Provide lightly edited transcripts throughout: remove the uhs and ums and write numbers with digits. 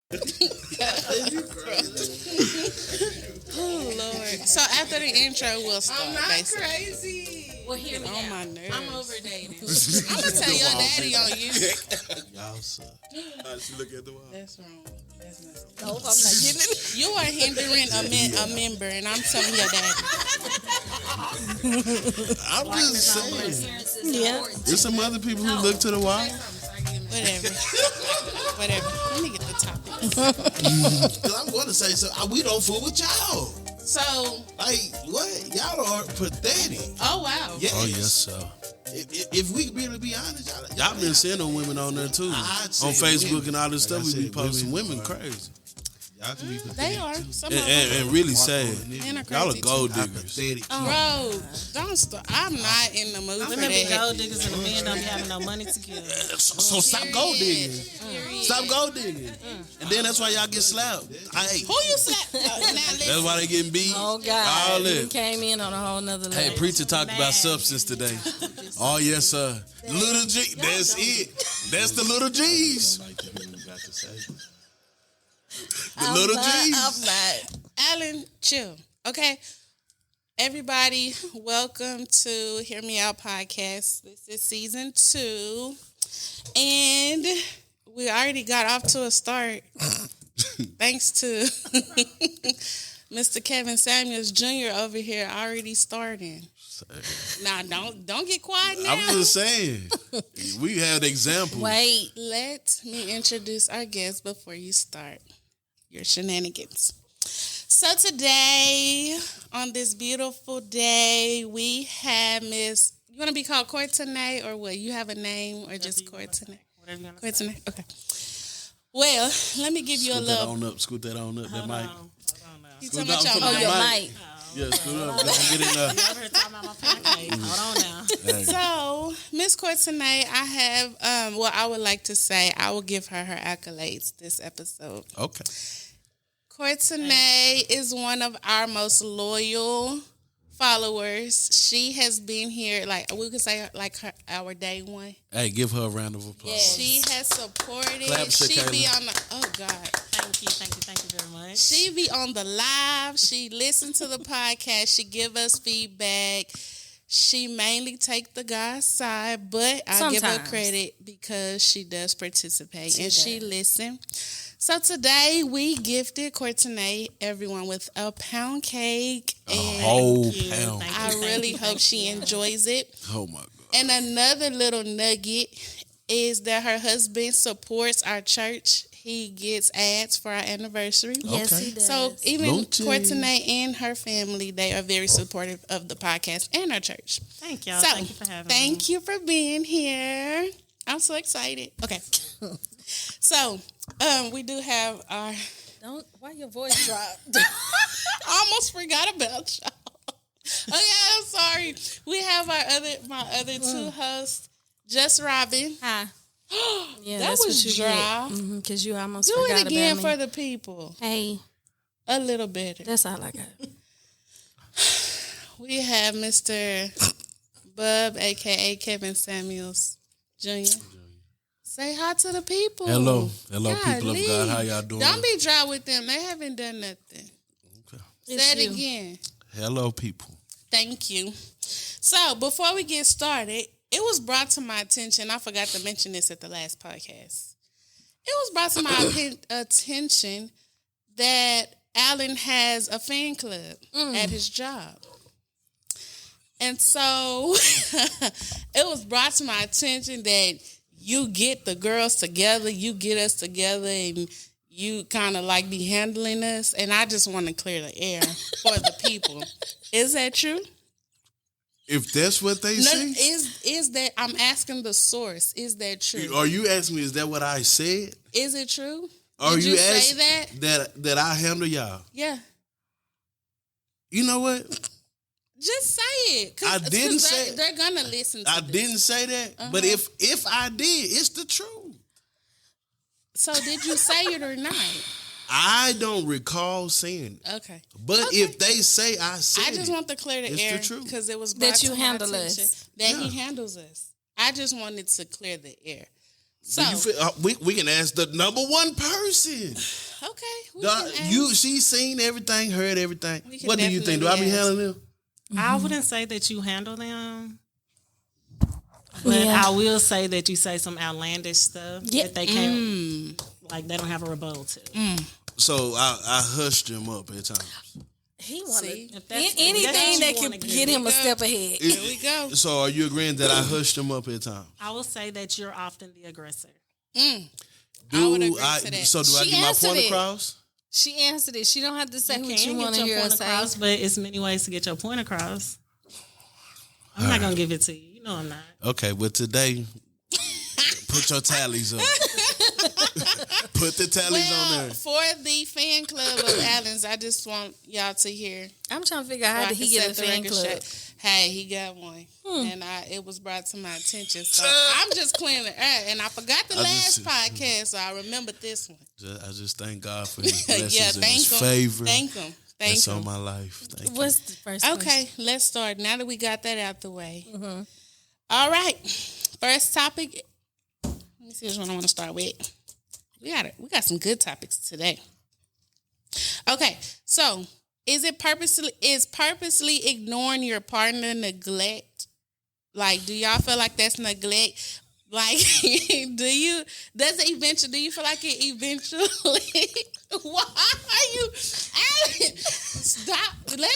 Oh Lord. So after the intro, we'll start. I'm not basically. crazy. Well, hear me On out. my nerves. I'm overdating. I'm gonna tell your daddy on you. Y'all suck. She look at the wall. That's wrong. That's messed up. No, I'm not getting it. You are hindering a member, and I'm telling your daddy. I'm just saying. Yeah. There's some other people who look to the wall. Whatever. Whatever. Let me get the topic. Because I'm going to say, so we don't fool with y'all. So, Like, what? Y'all are pathetic. oh wow. Yes. Oh yes, sir. If we really be honest, Y'all been seeing them women on there too, I'd say on Facebook women. and all this Like stuff. I We be said, posting women women are- crazy Y'all can be pathetic. They are. Some of them. and really sad. And are Y'all are crazy, gold Y'all diggers. pathetic. Bro, don't start. I'm not in the mood for Women be that. gold diggers and the men don't be having no money to give. So stop gold digging. Period. Stop gold digging. And then that's why y'all get slapped. Who you slapped? Now That's listen. why they getting beat. Oh All God, he that. came in on a whole nother level. Hey, preacher talked about substance today. Oh yes, sir. Little G. That's it. That's the little G's. The little G's. I'm not. Alan, chill. Okay. Everybody, welcome to Hear Me Out Podcast. This is season 2. And we already got off to a start. Thanks to Mr. Kevin Samuels Jr. over here already starting. Now, don't get quiet now. I'm just saying. We had examples. Wait, Let me introduce our guest before you start your shenanigans. So today, on this beautiful day, we have Miss. You want to be called Courtnae or what? You have a name or just Courtney? Whatever you want to say. Courtney. Okay. Well, let me give you a Scoot that little. on up. Scoot that on up. That mic. You Scoot talking about down your from the mic? your mic. mic. Yeah, scoot up. Don't get in there. Over here talking about my pancakes. Hold on now. Hey. So, Miss Courtney, I have. Well, I would like to say I will give her accolades this episode. Okay. Courtney is one of our most loyal followers. She has been here, like we could say, like our day one. Hey, give her a round of applause. Yes. She has supported. Clap, She be Shakayla. on the. Oh God. Thank you very much. She be on the live. She listen to the podcast. She give us feedback. She mainly take the guy's side, but I give her Sometimes. credit because she does participate She and she does. listen. So today we gifted Courtney everyone with a pound cake, A and whole you. pound. Thank I really hope she enjoys it. Oh my God. And another little nugget is that her husband supports our church. He gets ads for our anniversary. Yes, Okay. he does. So even Lunches. Courtney and her family, they are very supportive of the podcast and our church. Thank y'all. So Thank you for having me. thank you for being here. I'm so excited. Okay. So we do have our. Don't. Why your voice dropped? I almost forgot about y'all. Okay, I'm sorry. We have my other two hosts, Just Robin. Hi. Yeah, That that's was what you dry. Because you almost Do forgot it again about for me. the people. Hey, A little better. that's all I got. We have Mr. Bubb, aka Kevin Samuels Jr. Say hi to the people. Hello. Hello, people of Golly. God. How y'all doing? Don't be dry with them. They haven't done nothing. Okay. Say it you. again. Hello, people. Thank you. So before we get started, it was brought to my attention. I forgot to mention this at the last podcast. It was brought to my attention that Alan has a fan club at his job. And so it was brought to my attention that you get the girls together, you get us together, and you kind of like be handling us. And I just want to clear the air for the people. Is that true? If that's what they No, say, is that I'm asking the source? Is that true? are you asking me? Is that what I said? Is it true? Or Did you say asking that? that I handle y'all? Yeah. You know what? Just say it. 'Cause- I didn't 'cause say it. they're gonna listen to I this. didn't say that. But if I did, it's the truth. So did you say it or not? I don't recall saying it. Okay. But if they say I said I just it, want to clear the it's air the truth. because it was That brought you to my handle attention us. that Yeah. he handles us. I just wanted to clear the air. So Do you feel, we can ask the number one person. okay, She's seen everything, heard everything. We can What do you think? Do I be definitely ask. handling them? I wouldn't say that you handle them, but I will say that you say some outlandish stuff that they can't, like they don't have a rebuttal to. So I hushed him up at times. He wanted If that's- anything that you can wanna get him a step ahead. Here we go. So are you agreeing that I hushed him up at times? I will say that you're often the aggressor. I would agree to that. So do I She get my answered point it. across? She answered it. She don't have to say what you Can want get to your hear her point say. across, but it's many ways to get your point across. I'm not gonna give it to you. You know I'm not. Okay, but today, put your tallies up. Put the tallies on Well, there. for the fan club of Allen's, I just want y'all to hear. I'm trying to figure out how I did he can get a set the fan record club. straight. Hey, he got one, and it was brought to my attention. So I'm just clearing the air, and I forgot the last podcast, so I remembered this one. I just thank God for His blessings Yeah, and thank His him. favor. Thank him. Thank That's him. on my life. Thank you. What's the first question? Okay, let's start. Now that we got that out the way. All right. First topic. Let me see which one I want to start with. We got some good topics today. Okay, so is purposely ignoring your partner neglect? Like, do y'all feel like that's neglect? Like, do you feel like it eventually? Why are you, Alan? Stop. Let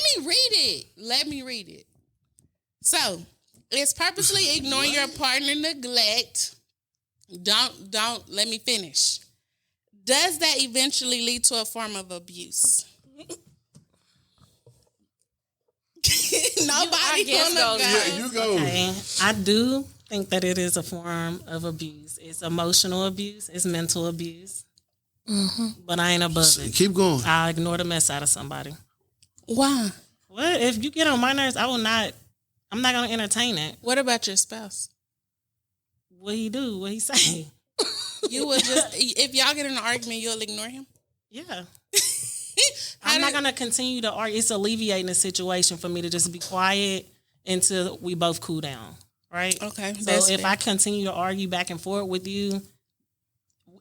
me read it. So, it's purposely ignoring your partner neglect. Don't let me finish. Does that eventually lead to a form of abuse? Nobody guess gonna go. go. Yeah, you go. Okay. I do think that it is a form of abuse. It's emotional abuse. It's mental abuse. But I ain't above it. Keep going. I'll ignore the mess out of somebody. Why? What if you get on my nerves? I'm not gonna entertain it. What about your spouse? What he do? What he say? You would just, if y'all get in an argument, you'll ignore him? Yeah. I'm not gonna continue to argue. It's alleviating the situation for me to just be quiet until we both cool down. Right? Okay. So if I continue to argue back and forth with you,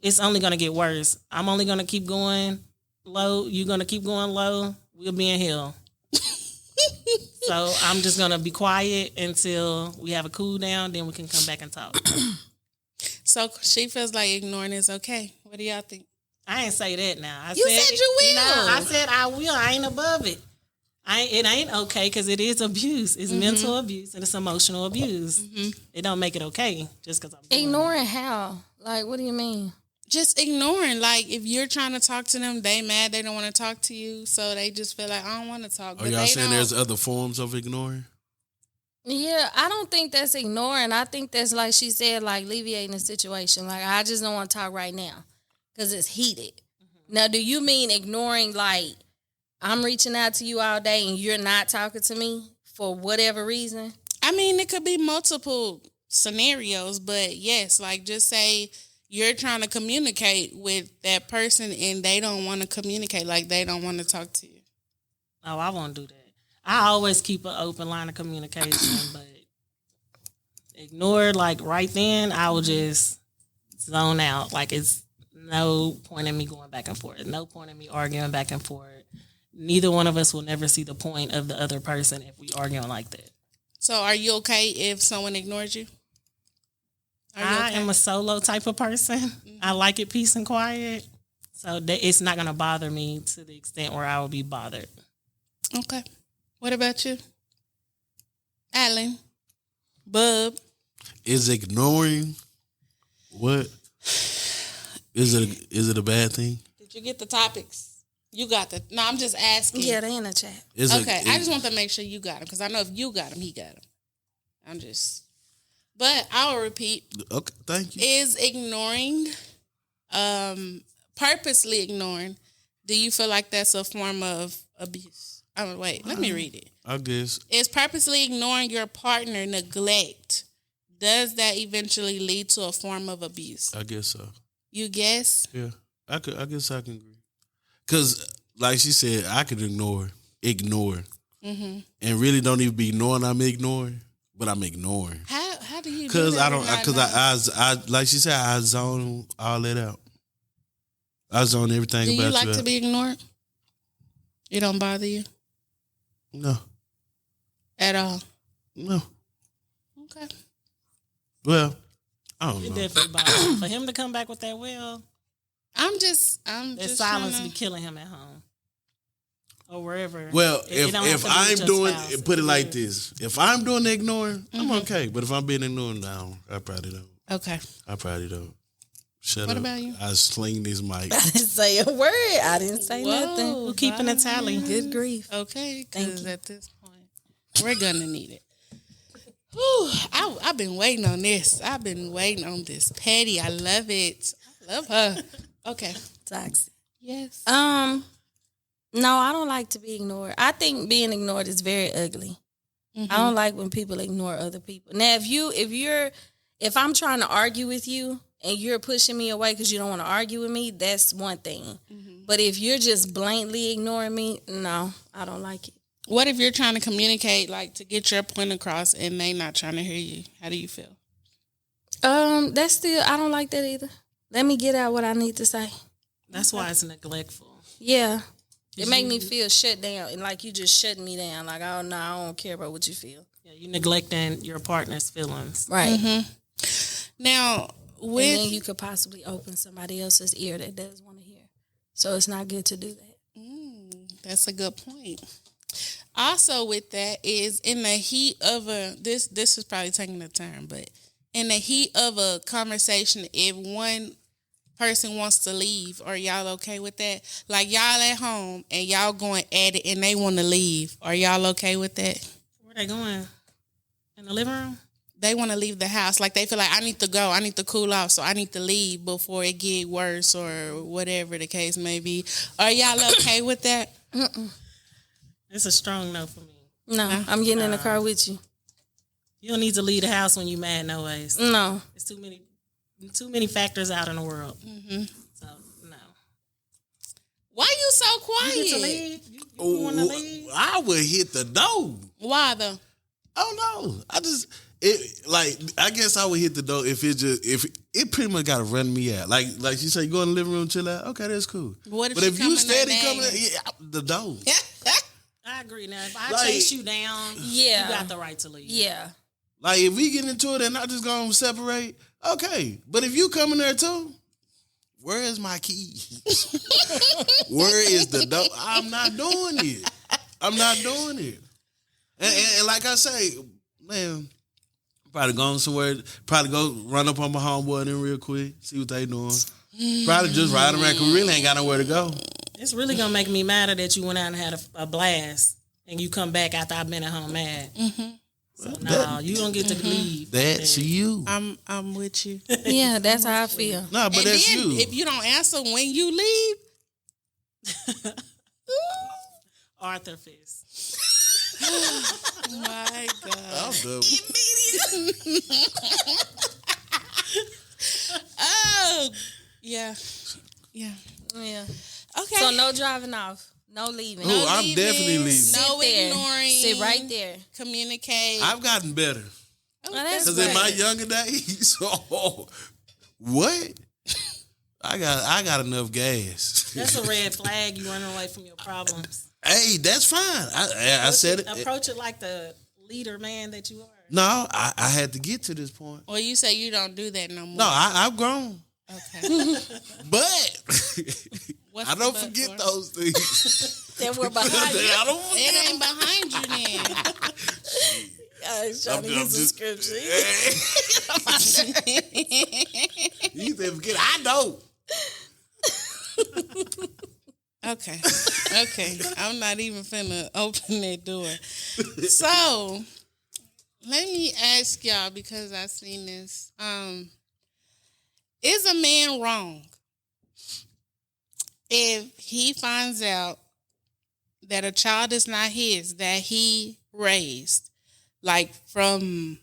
it's only gonna get worse. I'm only gonna keep going low. You're gonna keep going low. We'll be in hell. So I'm just gonna be quiet until we have a cool down. Then we can come back and talk. So she feels like ignoring is okay. What do y'all think? I ain't say that now. You said you will. No, I said I will. I ain't above it. It ain't okay because it is abuse. It's mental abuse and it's emotional abuse. It don't make it okay just because I'm doing Ignoring how? Like, what do you mean? Just ignoring. Like, if you're trying to talk to them, they mad. They don't want to talk to you. So they just feel like, I don't want to talk. Are y'all saying there's other forms of ignoring? Yeah, I don't think that's ignoring. I think that's, like she said, like alleviating the situation. Like, I just don't want to talk right now because it's heated. Now, do you mean ignoring, like, I'm reaching out to you all day and you're not talking to me for whatever reason? I mean, it could be multiple scenarios, but yes, like just say you're trying to communicate with that person and they don't want to communicate, like they don't want to talk to you. Oh, I won't do that. I always keep an open line of communication, but ignore like right then, I will just zone out. Like it's no point in me going back and forth. No point in me arguing back and forth. Neither one of us will never see the point of the other person if we arguing like that. So are you okay if someone ignores you? I am a solo type of person. I like it peace and quiet. So that it's not going to bother me to the extent where I will be bothered. Okay. What about you? Alan? Bubb? Is ignoring what? Is it a bad thing? Did you get the topics? You got the... No, I'm just asking. Yeah, they in the chat. Okay, I just want to make sure you got them because I know if you got them, he got them. I'm just... But I'll repeat. Okay, thank you. Is ignoring, purposely ignoring, do you feel like that's a form of abuse? Oh, wait, let me read it. I guess. Is purposely ignoring your partner neglect? Does that eventually lead to a form of abuse? I guess so. You guess? Yeah, I guess I can agree. Cause like she said, I could ignore, and really don't even be knowing I'm ignoring, but I'm ignoring. How do you Cause that I don't, and not cause know? I like she said, I zone all that out. I zone everything Do about you like out. to be ignored? It don't bother you No, at all? no. Okay. Well, I don't It know. definitely bothers him. For him to come back with that well, I'm just that trying silence to- be killing him at home or wherever. Well, It don't have if to be I'm with your doing, spouse. put it It's like weird. this: if I'm doing the ignoring, I'm okay. But if I'm being ignored, no, I probably don't. Okay. I probably don't. Shut What up. about you? I sling this mic. I didn't say a word. I didn't say nothing. Who keeping a tally? Good grief. Okay, Thank because you. at this point, we're gonna need it. Whew, I've been waiting on this. I've been waiting on this. Patty, I love it. I love her. Okay. Toxic. Yes. No, I don't like to be ignored. I think being ignored is very ugly. I don't like when people ignore other people. Now, if I'm trying to argue with you and you're pushing me away because you don't want to argue with me, that's one thing. But if you're just blatantly ignoring me, no, I don't like it. What if you're trying to communicate, like to get your point across, and they not trying to hear you? How do you feel? That's still, I don't like that either. Let me get out what I need to say. That's why it's neglectful. Yeah. It make me feel shut down and like you just shutting me down. Like, oh, no, I don't care about what you feel. Yeah, you neglecting your partner's feelings. Right. Now, And with then you could possibly open somebody else's ear that does want to hear. So it's not good to do that. that's a good point. Also, with that is in the heat of this is probably taking a turn, but in the heat of a conversation, if one person wants to leave, are y'all okay with that? Like y'all at home and y'all going at it and they want to leave, are y'all okay with that? Where they going? In the living room? They want to leave the house. Like they feel like I need to go, I need to cool off, so I need to leave before it get worse or whatever the case may be. Are y'all okay with that? It's a strong no for me. No, I'm getting in the car with you. You don't need to leave the house when you mad no ways. No. There's too many factors out in the world. So no. Why you so You quiet? get to leave. You want to leave? I would hit the door. Why though? I don't know. I guess I would hit the door if it pretty much gotta run me out. Like you say, you go in the living room, chill out. Okay, that's cool. What if but she if come you in steady that coming, name? the door. I agree. Now, if I Like- chase you down, Yeah. you got the right to leave. Yeah. Like if we get into it and I just gonna separate, okay. But if you come in there too, where is my key? Where is the door? I'm not doing it. I'm not doing it. And like I say, man, probably going somewhere, probably go run up on my homeboy then real quick, see what they doing. Probably just ride around because we really ain't got nowhere to go. It's really gonna make me madder that you went out and had a blast, and you come back after I've been at home mad. So no, you don't get to leave. That's you. I'm with you. Yeah, that's how I feel. No, but And that's then you. if you don't answer when you leave, Arthur Fist. my God. I'm done. Oh, yeah. Yeah. Okay. So no driving off. No leaving. Who? I'm leaving, definitely leaving. No Sit there. ignoring. Sit right there. Communicate. I've gotten better. Oh, that's Because in my good. younger days, what? I got enough gas. That's a red flag. You running away from your problems. Hey, that's fine. I said it. Approach it like the leader man that you are. No, I had to get to this point. Well, you say you don't do that no more. No, I've grown. Okay. But What's I the don't but forget for? those things. That we're behind you. I don't forget. It ain't behind you then. He's trying to I'm get some just- scripture. You said forget. I don't. Okay. I'm not even finna open that door. So, let me ask y'all, because I seen this. Is a man wrong if he finds out that a child is not his, that he raised, like from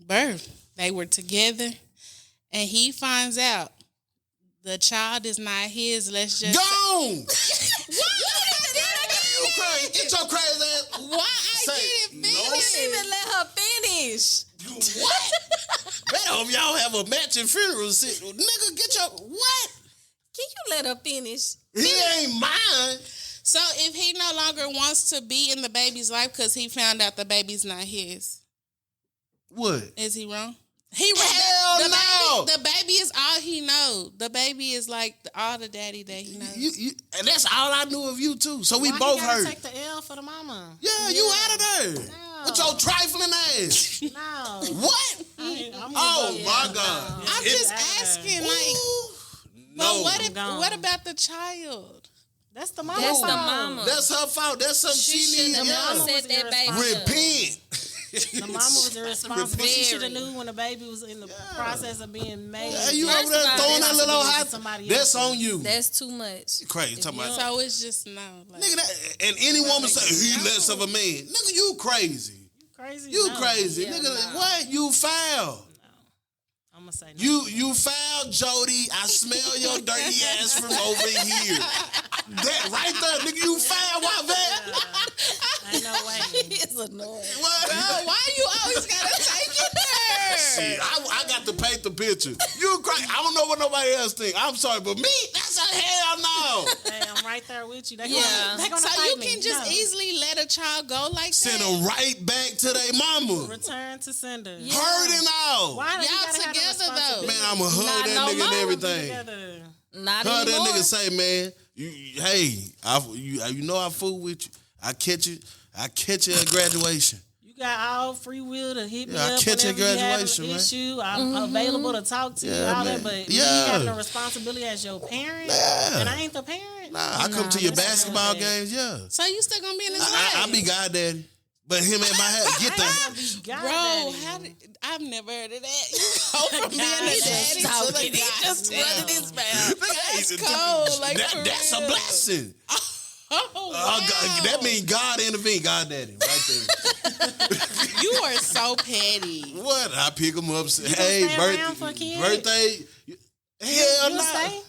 birth, they were together, and he finds out the child is not his? Let's just Gone. You crazy. Get your crazy ass. why I Say didn't no. finish. Even let her finish. You What? Man, hope y'all have a matching funeral. Nigga, get your what? Can you let her finish? He ain't mine. So if he no longer wants to be in the baby's life because he found out the baby's not his, What? is he wrong? He Hell no. The baby is all he knows. The baby is like all the daddy that he knows. And that's all I knew of you too. So we Why both you gotta hurt. take the L for the mama? Yeah, you out of there. No. With your trifling ass. No. What? Oh my God. I'm just asking, like, No. but what about the child? That's the mama. That's the fault. mama. That's her fault. That's something she needs. shouldn't have mama set was that baby up. Repent. The mama was irresponsible. She should have Very. knew when the baby was in the process of being made. Yeah, you First over there of all, throwing that that's little responsibility hot. for somebody That's else. on you. That's too much. Crazy. Talking about So it's just no. Like, nigga. And any woman say he less of a man. Nigga, you crazy. Crazy. You No. crazy. Yeah, Nigga, nah. what? You foul. I'm gonna say no. You foul, Jody. I smell your dirty ass from over here. That right there, nigga, you foul. Why that? Ain't no way. It's annoying. What? bro, why you always gotta take it there? See, I got to paint the picture. You crazy. I don't know what nobody else think. I'm sorry, but me, that's a hell no. Hey, I'm right there with you. They Yeah. Gonna So fight you me. can just No. easily let a child go like Send that? them right back to their mama. Return to sender. Yeah. Hurting all. Why do you Y'all gotta have the together, though. responsibility? Man, I'ma hug Not that no nigga and more. everything. Together. Not Heard that anymore. nigga say, man, you know I fool with you. I catch you at graduation. You got all free will to hit me Yeah, I up catch you at whenever you have graduation, an man. issue. I'm available to talk to you, Yeah, all man. that, but Yeah. me having a responsibility as your parent, Yeah. and I ain't the parent. Nah, I come to your that's basketball not games, yeah. So you still gonna be in his I life? be goddaddy. But him and my head, get I the ain't gonna be goddaddy. I've never heard of that. You go from being a daddy to the He just goddamn. running his mouth. That's cold, like, for that's a real. blessing. Oh, wow. God, that means God intervened. God daddy, right there. You are so petty. What? I pick him up. Say, gonna hey, stay around for a kid? birthday. Hell You no. stay?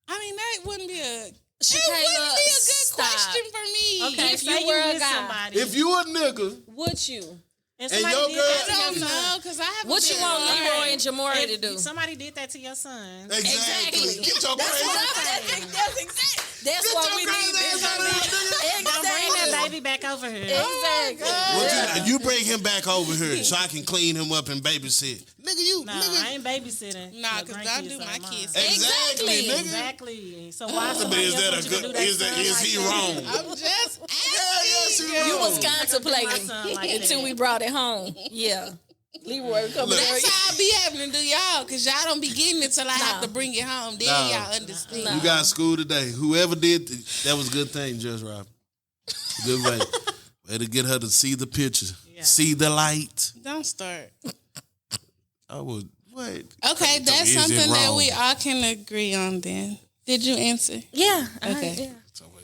I mean, that wouldn't be a. It Shakayla, wouldn't be a good stop. question for me. Okay, If say you were a with guy. somebody, If you a nigga, Would you? and and somebody your did girl- that I to your don't son, know because I haven't. What you been want married. Leroy and Jamori to if do? somebody did that to your son, exactly. Get your crazy. That's what we crazy need. ass out of here, nigga. don't bring that Exactly. baby back over here. Exactly. What you bring him back over here so I can clean him up and babysit. Nigga, you No, nigga. I ain't babysitting. Nah, My 'cause I grandkids do are my mine. kids. Exactly, Exactly. nigga. Exactly. So why But somebody is else that want a you to do good? that Is son he like that? wrong? I'm just Yeah, yes, asking. you You wrong. was contemplating my son like until that. we brought it home. Yeah. Leroy coming Look. there. That's how I be having to do y'all, because y'all don't be getting it till I have Nah. to bring it home. Then Nah. y'all understand. Nah. You got school today. Whoever did that was a good thing, Judge Rob. Good way. Way to get her to see the picture, Yeah. see the light. Don't start. I would wait. Okay, that's Is it something that wrong? we all can agree on then. Did you answer? Yeah. Okay. Yeah.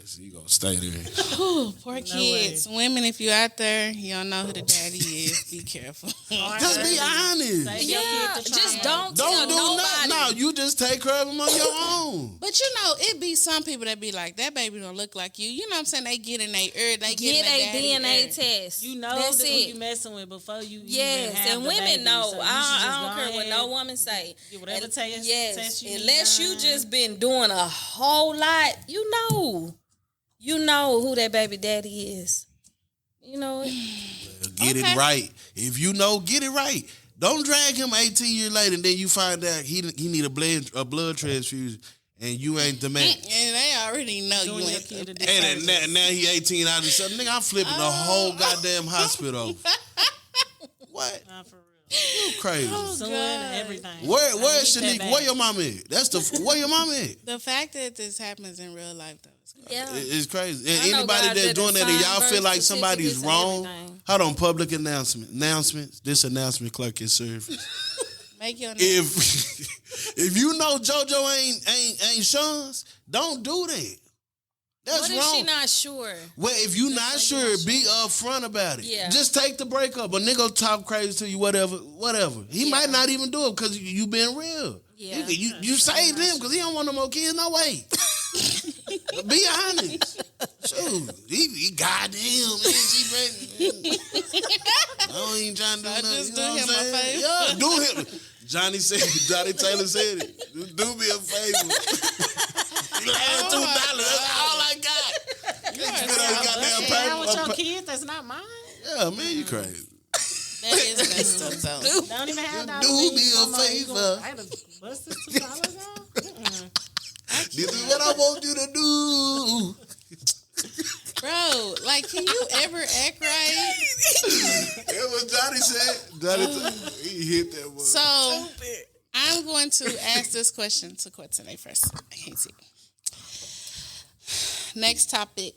So you gonna stay there? Whew, poor kids. Women, if you out there, you don't know who the daddy is. Be careful. Just be honest. Save your Yeah. kid to Just trauma. don't tell Don't do nothing. nobody. No, you just take care of them on your own. But you know, it be some people that be like, that baby don't look like you. You know what I'm saying? They get in their ear. They Get in a their DNA ear. test. You know That's who it. you messing with before you even Yes, have and the women baby. know. So you should just I don't go care what ahead, no woman say. get whatever And test yes, you need unless you done. just been doing a whole lot, you know who that baby daddy is. You know it. Get Okay. it right. If you know, get it right. Don't drag him 18 years later and then you find out he need a blood transfusion and you ain't the man. And they already know Doing you your ain't. kid a And disservice. now he 18 out of something. Nigga, I'm flipping the whole goddamn hospital. What? Nah, for real. You crazy. Suing and everything. Where I is need that Shanique? back. Where your mama at? That's where your mama at? The fact that this happens in real life, though, is crazy. Yeah. It's crazy. And I know anybody guys that's that doing that and sign y'all birth feel like somebody's certificates and wrong, everything. hold on, public announcements. This announcement clerk is served. Make your name. If you know JoJo ain't Sean's, don't do that. That's What wrong. if she not sure? Well, if you not sure, be upfront about it. Yeah. Just take the break up. A nigga talk crazy to you, whatever. He might not even do it because you been real. Yeah. You saved him because he don't want no more kids. No way. Be honest. Shoot, he goddamn, man, she pregnant. I don't even trying to do nothing. just You do know what him I'm a saying? favor. Yeah, do him. Johnny Taylor said it. Do me a favor. You have $2. That's all I got. You spend on goddamn Down with your paper. kids, that's not mine. Yeah, man, you crazy. That is messed up, though. Don't even have that. Do me a favor. I had to bust this $2 out. This is what I want you to do. Bro, like, can you ever act right? It was Johnny said. He hit that one. So, I'm going to ask this question to Courtnae first. I can't see. Next topic.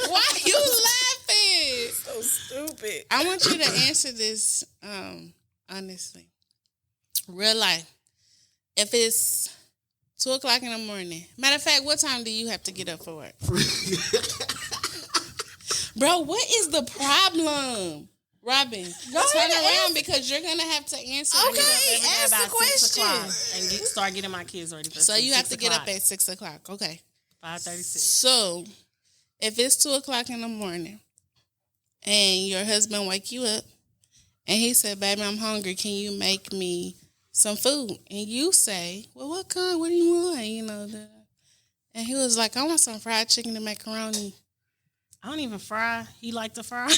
Why are you laughing? So stupid. I want you to answer this honestly. Real life. If it's 2:00 in the morning. Matter of fact, what time do you have to get up for work? Bro, what is the problem? Robin, turn around because you're going to have to answer. Okay, ask the question. And start getting my kids ready for So you have to 6 get up o'clock. at 6:00. Okay. 5:36. So if it's 2:00 in the morning and your husband wake you up and he said, baby, I'm hungry. Can you make me some food? And you say, well, what kind? What do you want? You know, and he was like, I want some fried chicken and macaroni. I don't even fry. He like to fry.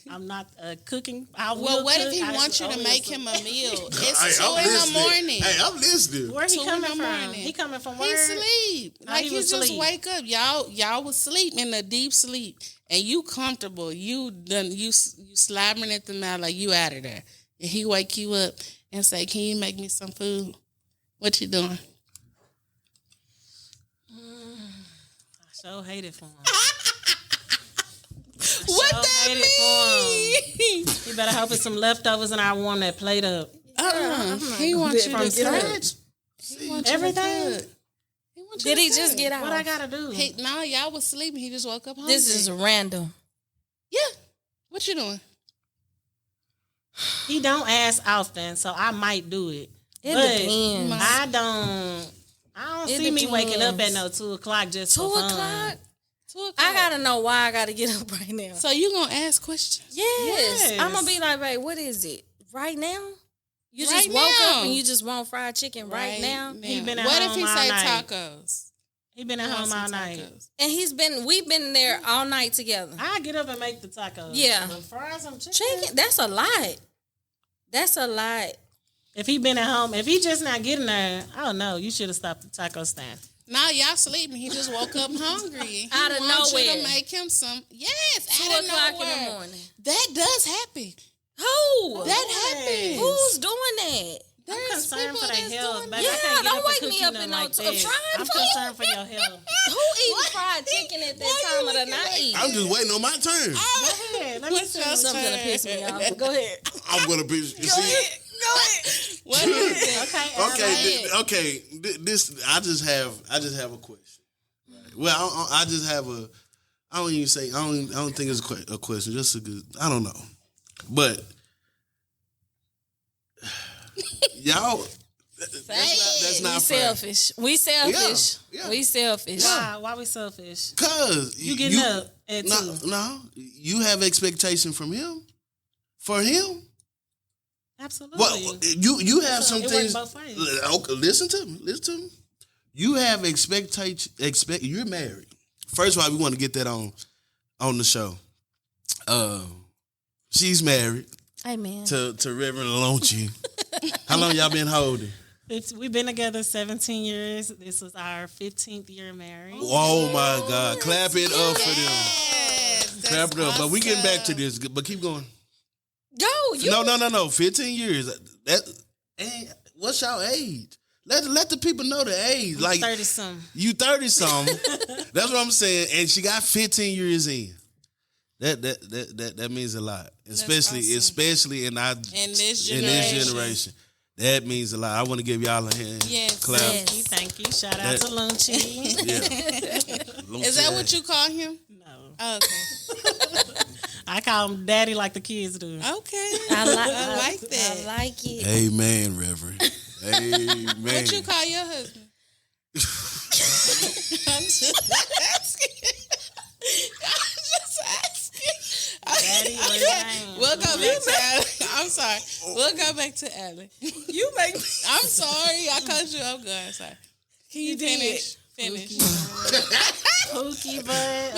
I'm not cooking. Well, what if he wants you to make him a meal? It's 2 in the morning. Hey, I'm listening. Where he 2 coming in the from? morning. He coming from He where? sleep. No, Like he you was just asleep. wake up. Y'all was sleep in a deep sleep. And you comfortable. You slobbering at the mouth like you out of there. And he wake you up and say, can you make me some food? What you doing? I so hate it for him. What so that hate it mean? You better hope it's some leftovers and I warm that plate up. He wants you From to cook. scratch. He wants you to Everything? cook. He wants you Did to he just cook. get out? What I gotta do? No, y'all was sleeping. He just woke up hungry. This is random. Yeah. What you doing? He don't ask often, so I might do it. It But depends. I don't It see me waking up at depends. no 2:00 just 2 for fun. o'clock? 2 o'clock. I gotta know why I gotta get up right now. So you gonna ask questions? Yes. Yes. I'm gonna be like, babe, what is it? Right now? You just Right woke now. up and you just want fried chicken right now? He been at What if home he all say night. tacos? He been at He home wants all some night. tacos. And we've been there all night together. I get up and make the tacos. Yeah. But fry some chicken. Chicken, that's a lot. That's a lot. If he been at home, if he just not getting there, I don't know. You should have stopped the taco stand. Nah, y'all sleeping. He just woke up hungry. He Out of wants you nowhere. to make him some. Yes, 2 out of o'clock nowhere. in the morning. That does happen. Who? That happens. Who's doing that? I'm There's concerned people for their that's health, doing baby. Yeah, I can't get don't up wake and me cook up you in nothing no like t- that. fried I'm food? concerned for your health. Who eats fried chicken at that time of the night? I'm just waiting on my turn. Go ahead. Let me What's see. your Something to turn? piss me off. Go ahead. I'm gonna be. You see, What is it? okay. This I just have a question. Well, I just have a. I don't even say. I don't think it's a question. Just a good. I don't know, but y'all. That's We not fair. selfish. We selfish. Yeah. We selfish. Why we selfish? Cause You getting up at 2. No, you have expectation from him. For him, Absolutely. well, you have So some it things. works both ways. Okay, listen to me. You have expectation. You're married. First of all, we want to get that on the show. She's married Amen. to Reverend Lonchi. How long y'all been holding? We've been together 17 years. This was our 15th year married. Oh my God! Clap it up for them. Yes, Clap it up. But we getting back to awesome. this. But keep going. Go. You. No. 15 years. What's your age? Let the people know the age. Like 30 some. you 30 something. That's what I'm saying. And she got 15 years in. That means a lot. Especially in this generation. That means a lot. I want to give y'all a hand. Yes. Clap. Yes. Thank you. Shout out to Lunchi. Yeah. Is that what you call him? No. Oh, okay. I call him daddy like the kids do. Okay. I I like that. I like it. Amen, Reverend. Amen. What you call your husband? I'm just asking. Daddy or Jane? We'll go back to Allie. I'm sorry. We'll go back to Allie. You make me. I'm sorry. I cut you off. Good. Sorry. Can you finish? Finish. Pookie butt.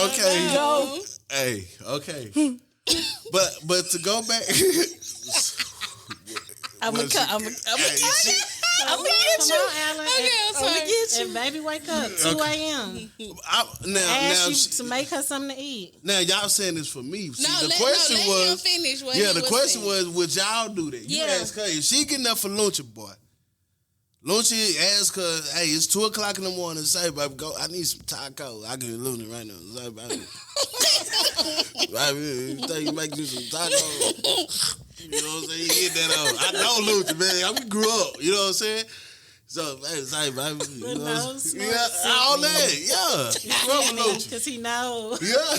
Okay. Go. Hey, okay. but to go back, I'm gonna get you. Come on, Alan. Okay, I'm sorry. And baby, wake up. 2 a.m. now Ask you to make her something to eat. now y'all saying this for me. See, No, the question let was, him finish what yeah, he the was question saying. was, would y'all do that? You Yeah. ask her if she getting up for Lunchy boy. Lunchy ask her, hey, it's 2:00 in the morning. Say, baby, go. I need some tacos. I can Looney right now. Say, baby, you think you make me some tacos? You know what I'm saying? You get that on. I know Lunchy, man. I grew up. You know what I'm saying? So, say, baby, you know, nose yeah, smells all that, yeah. You grew up with Lunchy. Because he knows. Yeah.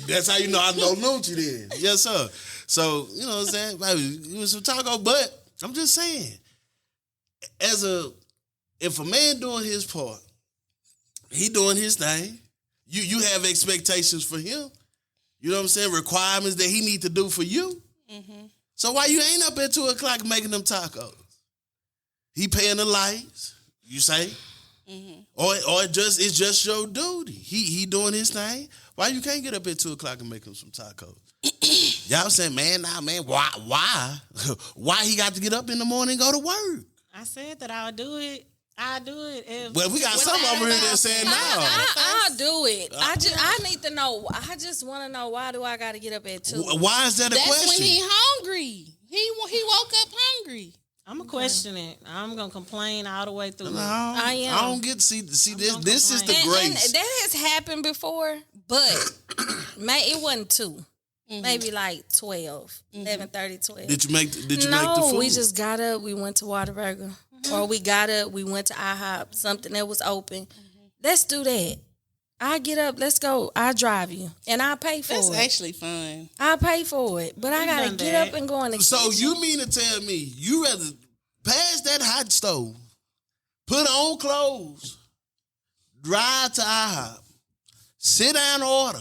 That's how you know I know Lucci then. Yes, sir. So, you know what I'm saying? Baby, it was some taco, but I'm just saying, if a man doing his part, he doing his thing, you have expectations for him. You know what I'm saying? Requirements that he need to do for you. Mm-hmm. So why you ain't up at 2:00 making them tacos? He paying the lights, you say? Mm-hmm. Or it's just your duty. He doing his thing. Why you can't get up at 2:00 and make him some tacos? Y'all saying, man, why? Why he got to get up in the morning and go to work? I said that I'll do it. I'll do it. Well, we got some over here that saying no. I'll do it. I need to know. I just want to know, why do I got to get up at 2? Why is that a That's question? when he hungry. He woke up hungry. I'm going to question it. I'm going to complain all the way through. No, I am. I don't get see this. gonna This is the complain. And grace. that has happened before, but it wasn't 2. Maybe like 12, 11:30, 12. Did you make the No, food? we just got up. We went to Whataburger. Or we got up. We went to IHOP, something that was open. Let's do that. I get up. Let's go. I drive you. And I pay for That's it. actually fun. I pay for it. But I got to done get that. up and go in the So kitchen. you mean to tell me you rather pass that hot stove, put on clothes, drive to IHOP, sit down and order,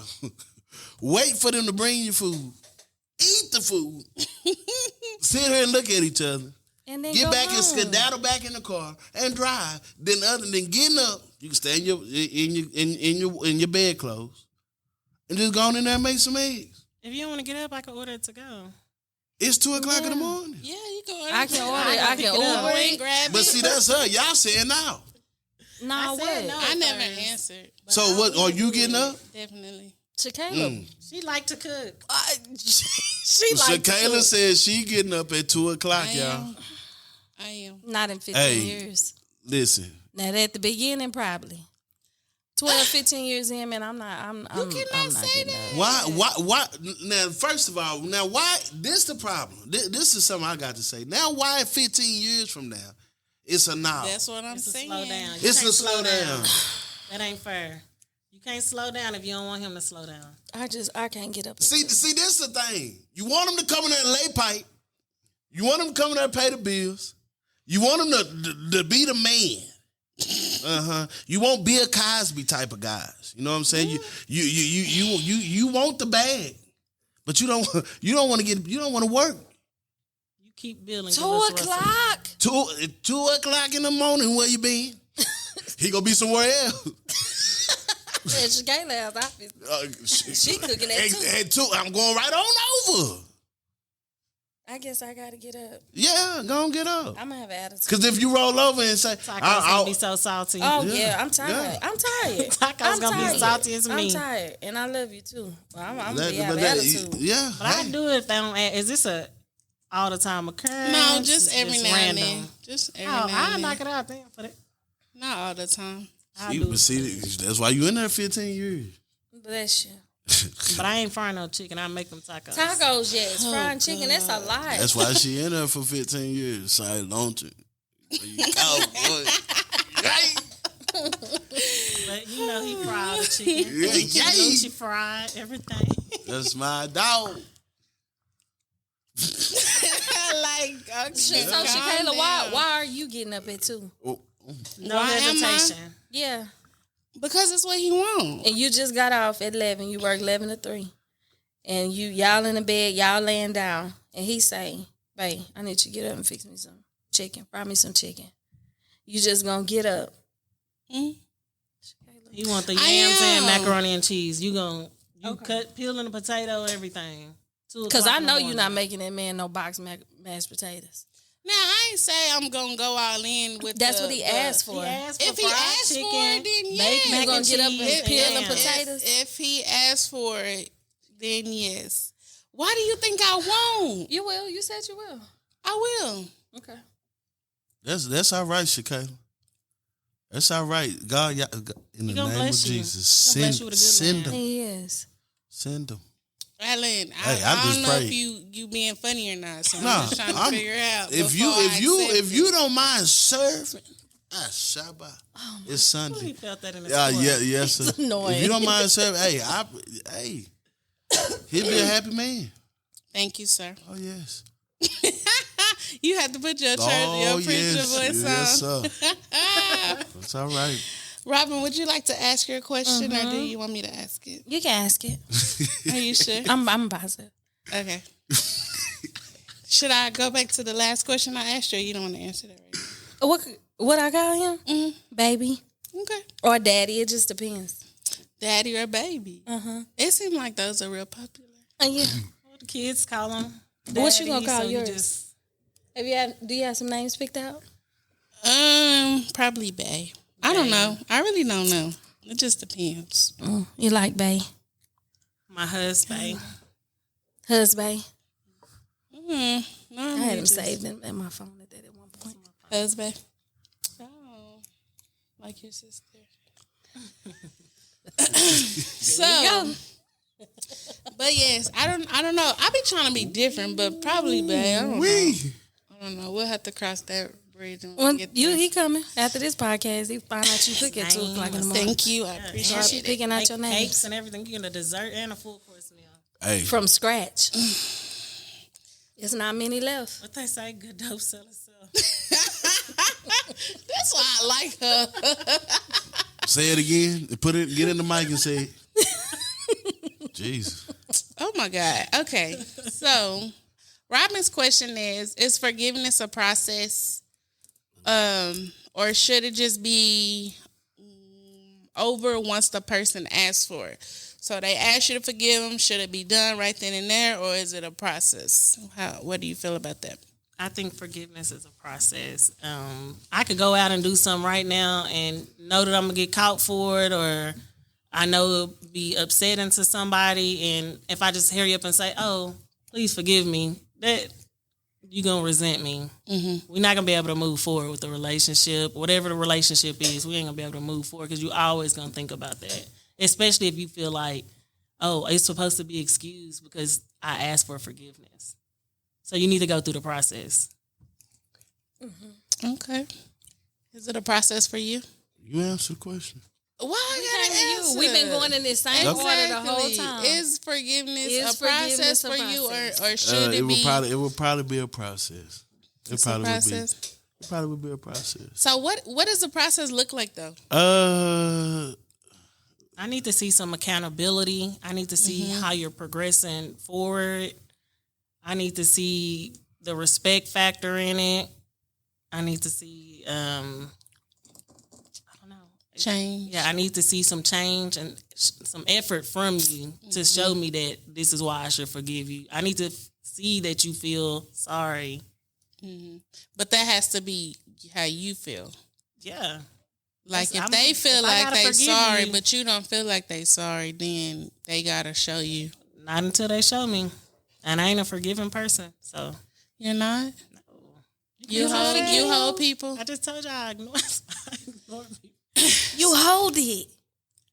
wait for them to bring you food, eat the food, sit here and look at each other, and then get go back home. and skedaddle back in the car and drive. Then other than getting up, you can stay in your bed clothes and just go on in there and make some eggs. If you don't want to get up, I can order it to go. It's 2:00 in the morning. Yeah, you can order. I can order it. I can pick it up. Uber and it. grab But it. see, that's her. Y'all saying now. No, I what? said no. I never first. answered. But So what? Are you getting up? definitely. Shakayla. She like to cook. She like Shakayla says she getting up at 2:00, y'all. I am. Not in 15 Hey. years. Listen, Now, at the beginning, probably. 12, 15 years in, man, I'm not say getting up. why? Now, first of all, why? This the problem. This is something I got to say. Now, why 15 years from now, it's a now. That's what I'm It's a saying. slow down. You It's can't a slow down. That ain't fair. You can't slow down if you don't want him to slow down. I can't get up. See, this is the thing. You want them to come in there and lay pipe. You want them to come in there and pay the bills. You want them to be the man. You want Bill Cosby type of guys. You know what I'm saying? You want the bag, but you don't want to work. You keep building. 2 o'clock. 2:00 in the morning. Where you been? He gonna be somewhere else. At Shakayla's office. She cooking at 2. At 2, I'm going right on over. I guess I got to get up. Yeah, go and get up. I'm going to have an attitude. Because if you roll over and say, Tacos gonna be so salty. Oh, Yeah. yeah, I'm tired. Yeah. I'm tired. Tacos gonna be salty as me. I'm tired. And I love you, too. Well, I'm going that- to have but an that- attitude. yeah. But I hey. do it if they don't ask. Is this a all the time occurrence? No, just every Just now random? and then. Just every Oh, now I and knock then. it out there for that. Not all the time. I See, do. but see, that's why you in there 15 years. Bless you. But I ain't frying no chicken. I make them tacos. Tacos, yes. Frying chicken, that's a lot. That's why she in there for 15 years. Sorry, don't you? There you go, boy. Right? But you know he fried the chicken. Yeah, yeah. She fried everything. That's my dog. I okay. So, Calm Shakayla, why down. are you getting up at 2? No Why am I? hesitation. Yeah. Because it's what he wants. And you just got off at 11. You work 11 to 3. And y'all in the bed, y'all laying down. And he say, babe, I need you to get up and fix me some chicken. Fry me some chicken. You just gonna get up. Mm. He want the yams and am. macaroni and cheese. You cut peeling the potato, everything. Because I know you're not making that man no box mashed potatoes. Now, I ain't say I'm going to go all in with That's what he asked for. He asked for If he fried asked chicken, for it, then yeah. baked mac You gonna and get up cheese, and peel them yams. potatoes? If he asked for it, then yes. Why do you think I won't? You will. You said you will. I will. Okay. That's all right, Shakayla. That's all right. God, in the gonna name of bless you. Jesus, He gonna bless you with a good send man. them. He is. Send them. Alan, Hey, I I don't just know pray. if you being funny or not. So Nah, I'm just trying to I'm- figure out. If you don't mind serving, Shabbat. It's Sunday. He felt that in his Yeah, heart. yes, sir. annoying. If you don't mind serving, he'll be a happy man. Thank you, sir. Oh yes. You have to put your church, Oh your preacher yes, voice yes, on. sir. That's all right. Robin, would you like to ask your question, or do you want me to ask it? You can ask it. Are you sure? I'm positive. Okay. Should I go back to the last question I asked you, or you don't want to answer that right What I got him? Mhm. Baby now? Okay. or daddy? It just depends. Daddy or baby? It seems like those are real popular. Yeah. The kids call him. What you gonna Daddy, call so you yours? just- Do you have some names picked out? Probably Bay. I don't know. I really don't know. It just depends. You like Bay? my husband. Husband? No, I had him saved in my phone at that at one point. Husband. Oh, like your sister. So, but yes, I don't know. I be trying to be different, but probably Bay. I don't know. I don't know. We'll have to cross that bridge when Well, we get there. he coming after this podcast. He find out you cook at 2 o'clock in the morning. Thank you. I appreciate Start it. picking out Make your cakes names and everything. You get a dessert and a full course meal. Hey, from scratch. There's not many left. What they say, good dope sell itself. That's why I like her. say it again. Get in the mic and say it. Jesus. Oh my God. Okay. So Robin's question is forgiveness a process? Or should it just be over once the person asks for it? So they ask you to forgive them. Should it be done right then and there, or is it a process? What do you feel about that? I think forgiveness is a process. I could go out and do something right now and know that I'm going to get caught for it, or I know it'll be upsetting to somebody. And if I just hurry up and say, oh, please forgive me, that you're going to resent me. Mm-hmm. We're not going to be able to move forward with the relationship. Whatever the relationship is, we ain't going to be able to move forward because you're always going to think about that. Especially if you feel like, oh, it's supposed to be excused because I asked for forgiveness. So you need to go through the process. Mm-hmm. Okay. Is it a process for you? You answer the question. Why I gotta answer? We've been going in this same order the whole time. Is forgiveness Is a process forgiveness a for you, process? or should it be? It would probably be a process. It's a process. It probably would be a process. So what does the process look like though? I need to see some accountability. I need to see how you're progressing forward. I need to see the respect factor in it. I need to see, I don't know. Change. Yeah, I need to see some change and some effort from you to show me that this is why I should forgive you. I need to see that you feel sorry. But that has to be how you feel. Yeah. Like if I'm- they feel if I like gotta they forgive sorry, you- but you don't feel like they sorry, then they gotta show you. Not until they show me. And I ain't a forgiving person, so. You're not. You You hold forgive? you hold people. I just told you I ignore people. You hold it.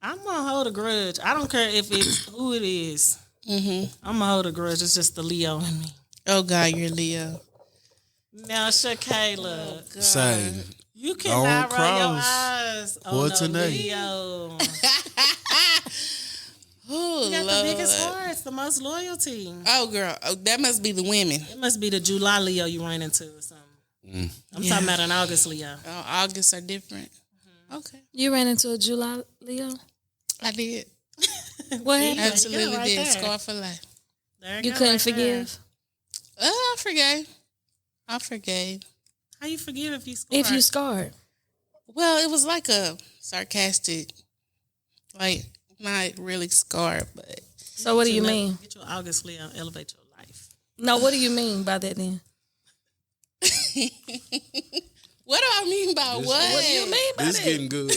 I'm gonna hold a grudge. I don't care if it's who it is. I'm gonna hold a grudge. It's just the Leo in me. Oh God, you're Leo. Now, Shakayla, Same. you cannot Don't roll your cross. eyes. Oh, Courtnae. no, Leo. Oh You got Lord. the biggest hearts. the most loyalty. Oh, girl. Oh, that must be the women. It must be the July Leo you ran into or something. I'm talking about an August Leo. Oh, August are different. Okay. You ran into a July Leo? I did. What happened? Absolutely right did. there. Scar for life. There You go, couldn't right forgive? I forgave. I forgave. there. How you forgive if you score? If you scarred. Well, it was like a sarcastic, like not really scarred, but So what do you mean? Get your August Leo, elevate your life. No, what do you mean by that then? what do I mean by what? What do you mean by This that? getting good.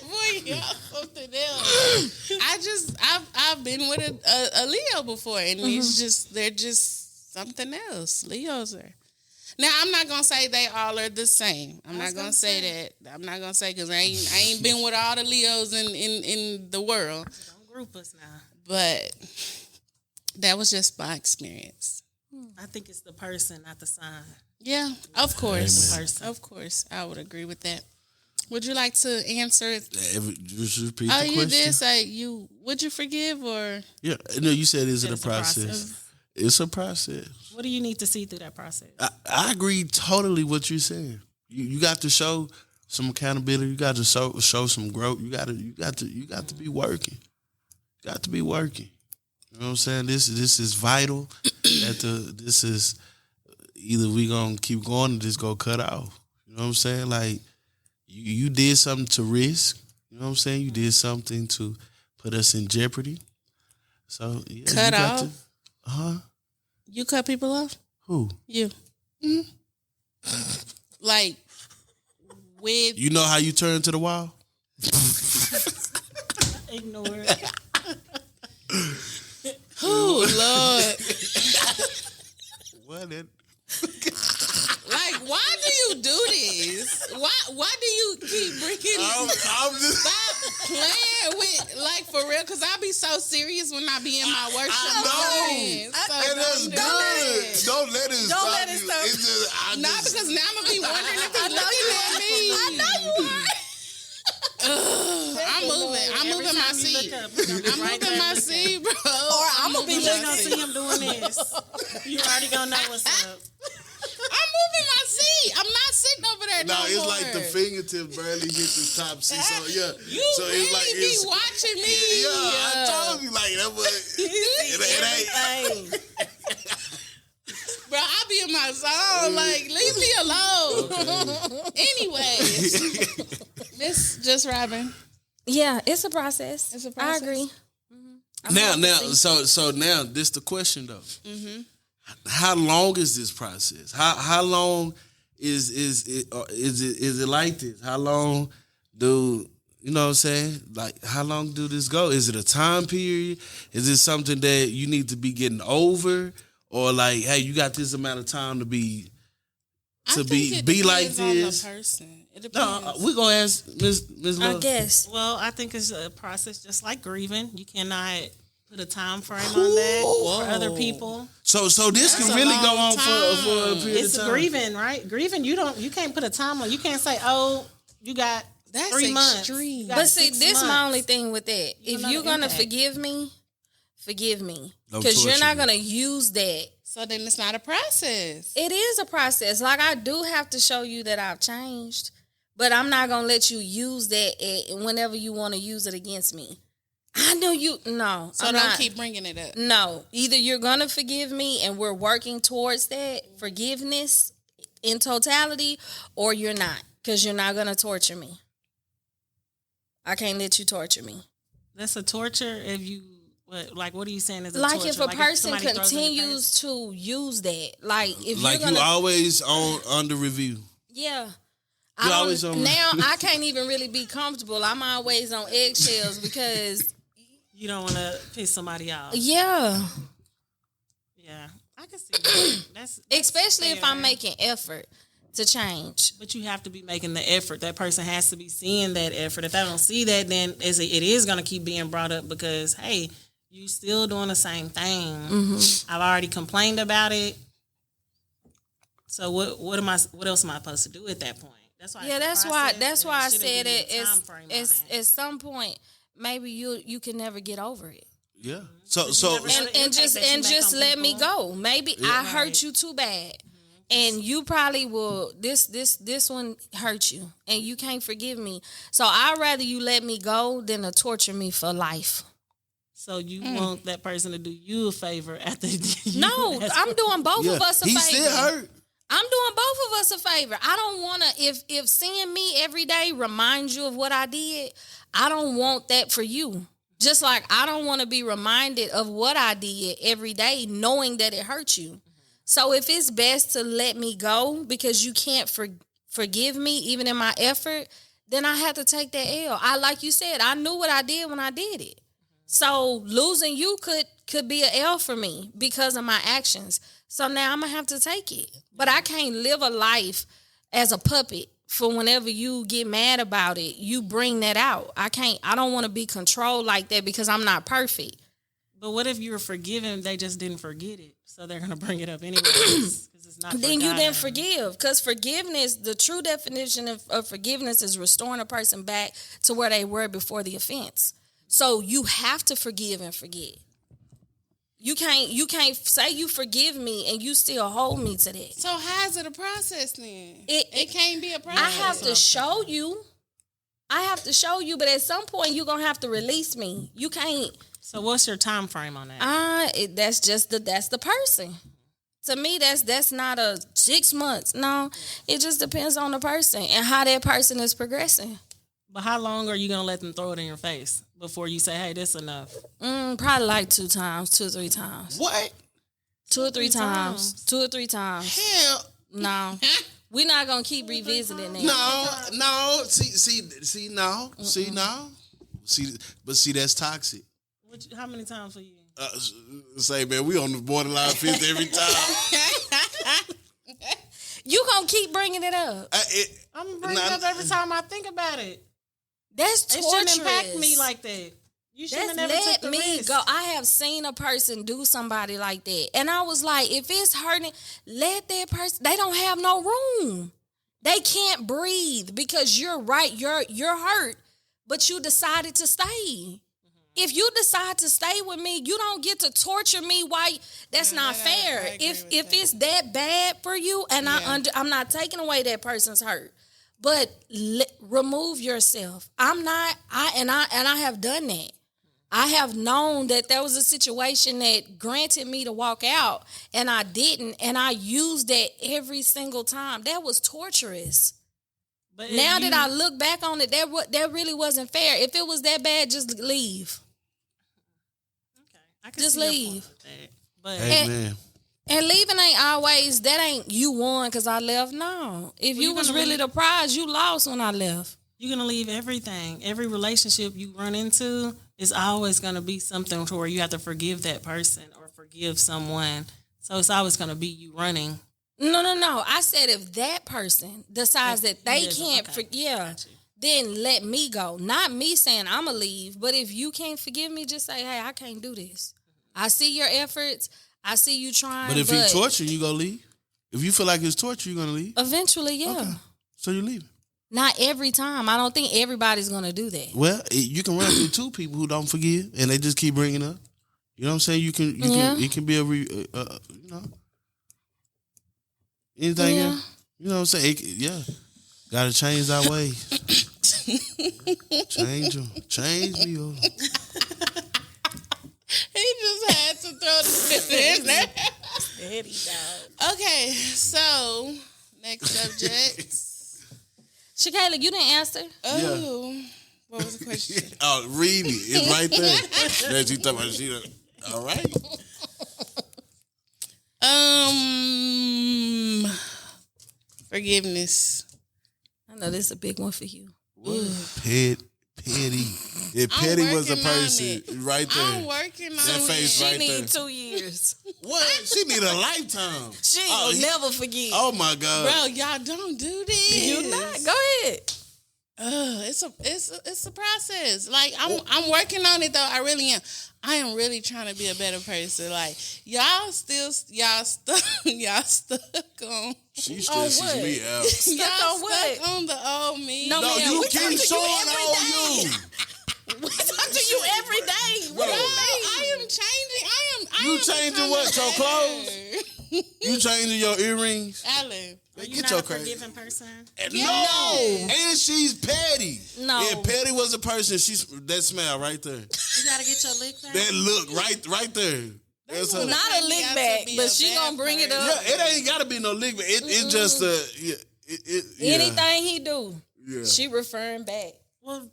Boy, y'all something else. I've been with a Leo before, and they're just something else. Leos are. Now I'm not gonna say they all are the same. I'm not gonna say that. I'm not gonna say because I ain't been with all the Leos in the world. Don't group us now. But that was just my experience. I think it's the person, not the sign. Yeah, of course. Amen. Of course. I would agree with that. Would you like to answer? Just repeat Oh, the you question. did say would you forgive or? Yeah, no, you said is it a It's a process? process. It's a process. What do you need to see through that process? I agree totally what you're saying. You got to show some accountability. You got to show some growth. You got to be working. You got to be working. You know what I'm saying? This is vital. This is either we gonna keep going or just go cut off. You know what I'm saying? Like you did something to risk. You know what I'm saying? You did something to put us in jeopardy. So yeah, Cut you got off? You cut people off? Who? You. Like with You know how you turn to the wall? Ignore it. who, Lord? What? Like, why do you do this? Why do you keep bringing? I'm just. Stop playing with, like, for real, because I be so serious when I be in my worship. I moments. So And that's don't do good. it. Don't let it stop let it you. stop. It's just, Not because now I'm gonna be wondering if he's looking at me. I know you are. I'm moving my seat. I'm moving my seat, bro. Or I'm gonna be You looking gonna see him doing this. You already gonna know what's up. I'm moving my seat. I'm not sitting over there no, no it's more. like the fingertip barely hit the top seat. So yeah, You so really it's like be watching me. Yeah, I told you like that was. It ain't. Bro, I be in my zone. Like, leave me alone. Anyways, Miss Just Robin. Yeah, it's a process. It's a I process. agree. Now, so now this the question though. Mm-hmm. How long is this process? How long is it like this? How long do you know what I'm saying? Like how long do this go? Is it a time period? Is it something that you need to be getting over, or like, hey, you got this amount of time to be like depends on this? the person. It No, depends. we're gonna ask Miss I Love. guess. Well, I think it's a process just like grieving. You cannot put a time frame on that for other people. So this That's can a really long go on for a time. period It's of time. grieving, right? Grieving, you can't put a time on. You can't say, oh, you got That's 3 months. extreme. You got But see, 6 this months. my only thing with that. You If know you're the gonna impact. forgive me, Don't because you're torture not me. gonna use that. So then it's not a process. It is a process. Like I do have to show you that I've changed, but I'm not gonna let you use that whenever you want to use it against me. I know you. No, So I'm don't not. keep bringing it up. No, either you're gonna forgive me and we're working towards that forgiveness in totality, or you're not, because you're not gonna torture me. I can't let you torture me. That's a torture if you, what are you saying is a Like torture? if a person somebody throws it in your face? continues to use that, like if Like you're gonna, you always on under review. yeah. You always on- Now I can't even really be comfortable. I'm always on eggshells because You don't want to piss somebody off. yeah, Yeah, I can see that. That's especially if fair. I'm making effort to change. But you have to be making the effort. That person has to be seeing that effort. If they don't see that, then it is going to keep being brought up because, hey, you still doing the same thing. Mm-hmm. I've already complained about it. So what else am I supposed to do at that point? That's why. Yeah, it's a that's process, why I and it shouldn't said be it. a time frame on that. At some point, maybe you can never get over it. Yeah. And just let me go. Maybe I hurt you too bad. And you probably will this one hurt you and you can't forgive me. So I'd rather you let me go than to torture me for life. So you want that person to do you a favor after No, I'm doing both of us a favor. He still hurt. I'm doing both of us a favor. I don't want to, if seeing me every day reminds you of what I did, I don't want that for you. Just like I don't want to be reminded of what I did every day knowing that it hurt you. So if it's best to let me go because you can't forgive me even in my effort, then I have to take that L. Like you said, I knew what I did when I did it. So losing you could be an L for me because of my actions. So now I'm going to have to take it. But I can't live a life as a puppet for whenever you get mad about it, you bring that out. I don't want to be controlled like that because I'm not perfect. But what if you were forgiven, they just didn't forget it? So they're going to bring it up anyway. It's not then you didn't forgive. Because forgiveness, the true definition of forgiveness is restoring a person back to where they were before the offense. So you have to forgive and forget. You can't say you forgive me and you still hold me to that. So how is it a process then? It can't be a process. I have to show you. But at some point you're gonna have to release me. You can't. So what's your time frame on that? That's the person. To me, that's not a 6 months. No, it just depends on the person and how that person is progressing. But how long are you gonna let them throw it in your face before you say, "Hey, this enough"? Probably like 2 or 3 times. What? 2 or 3 times. 2 or 3 times. Hell. No. We're not gonna keep revisiting that. No. See, no. See, no. See, that's toxic. How many times for you? Say, man, we on the borderline fifth every time. You gonna keep bringing it up? I'm gonna bring it up every time I think about it. That's torturous. It shouldn't impact me like that. You shouldn't have never took the risk. Go. I have seen a person do somebody like that, and I was like, if it's hurting, let that person. They don't have no room. They can't breathe because you're right. You're hurt, but you decided to stay. If you decide to stay with me, you don't get to torture me. Why? That's not fair. If it's that bad for you, and I'm not taking away that person's hurt, but remove yourself. I have done that. I have known that there was a situation that granted me to walk out, and I didn't, and I used that every single time. That was torturous. But now that I look back on it, that really wasn't fair. If it was that bad, just leave. Okay, I can just leave. But Amen. And leaving ain't always that ain't you won because I left. No, if you was really the prize, you lost when I left. You're gonna leave everything. Every relationship you run into is always gonna be something to where you have to forgive that person or forgive someone. So it's always gonna be you running. No. I said if that person decides that they can't, then let me go. Not me saying I'm going to leave, but if you can't forgive me, just say, hey, I can't do this. I see your efforts. I see you trying. But if he torture you, going to leave? If you feel like it's torture, you going to leave? Eventually, yeah. Okay. So you leave. Not every time. I don't think everybody's going to do that. Well, you can run through 2 people who don't forgive, and they just keep bringing up. You know what I'm saying? It can be anything, you know what I'm saying? Gotta change our ways. Change them. Change me. He just had to throw this in there. Steady, dog. Okay, so next subject. Shakayla, you didn't answer. Oh, what was the question? Read it. It's right there. Then she talking about all right. Forgiveness. I know this is a big one for you. Petty. If petty was a person right there. I'm working on that face She right need there. 2 years. What? She need a lifetime. She will never forget. Oh my God. Bro, y'all don't do this. You not. Go ahead. It's a process. Like I'm working on it though. I really am. I am really trying to be a better person. Like y'all stuck on. She stresses me out. Stuck on what? Stuck on the old me. No, man, you we keep talk to showing you every old day. you. We talk to you every day. What do you mean? I am changing. I You am changing what? Your clothes? You changing your earrings? Alan. Are you Get not your a crazy. forgiving person? No, and she's petty. No. If petty was a person, she's that smell right there. You gotta get your lick back. That look right there. That's her. Not a lick back, but she gonna bring it up. Yeah, it ain't gotta be no lick, but it's just yeah. Anything he do, Yeah. she referring back. Well,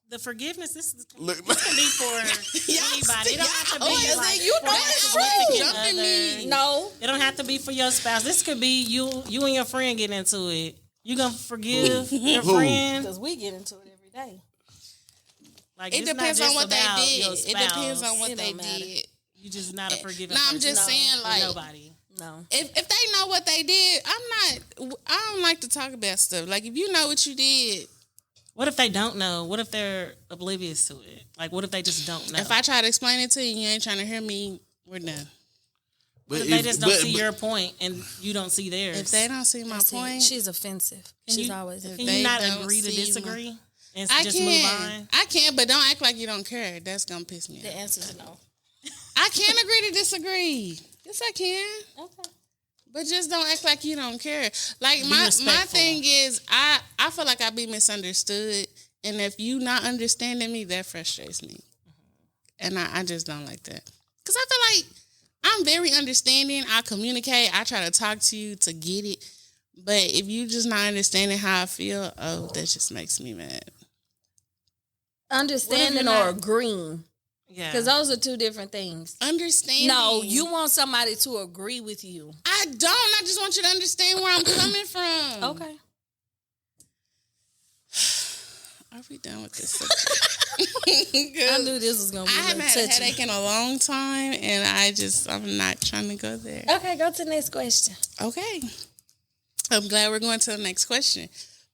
the forgiveness, this Look, can be for anybody. It don't have to be like you for know a it's significant Jumping other. me. No. It don't have to be for your spouse. This could be you and your friend getting into it. You gonna forgive your Who? friend? Because we get into it every day. Like, It it's depends not on just what they about did. your It depends spouse. on what It they don't matter. did. You just not a forgiving No, person. I'm just saying, for like, nobody. No. if they know what they did, I don't like to talk about stuff. Like, if you know what you did, What if they don't know? What if they're oblivious to it? Like, what if they just don't know? if I try to explain it to you, you ain't trying to hear me, we're done. What if they just don't see your point and you don't see theirs? If they don't see my point, She's offensive. She's always Can offensive. you they not don't agree to see disagree and I just move can. on? I can, but don't act like you don't care. That's gonna piss me The off. answer is no. I can agree to disagree. Yes, I can. Okay. But just don't act like you don't care. Like Be my respectful. thing is, I feel like I be misunderstood, and if you not understanding me, that frustrates me, and I just don't like that. Cause I feel like I'm very understanding. I communicate. I try to talk to you to get it. But if you just not understanding how I feel, oh, that just makes me mad. Understanding What if you're or not- agreeing. Yeah. Because those are two different things. Understanding. No, you want somebody to agree with you. I don't. I just want you to understand where I'm coming from. Okay. Are we done with this subject? I knew this was going to I be a haven't little had a touchy. headache in a long time, and I'm not trying to go there. Okay, go to the next question. Okay. I'm glad we're going to the next question.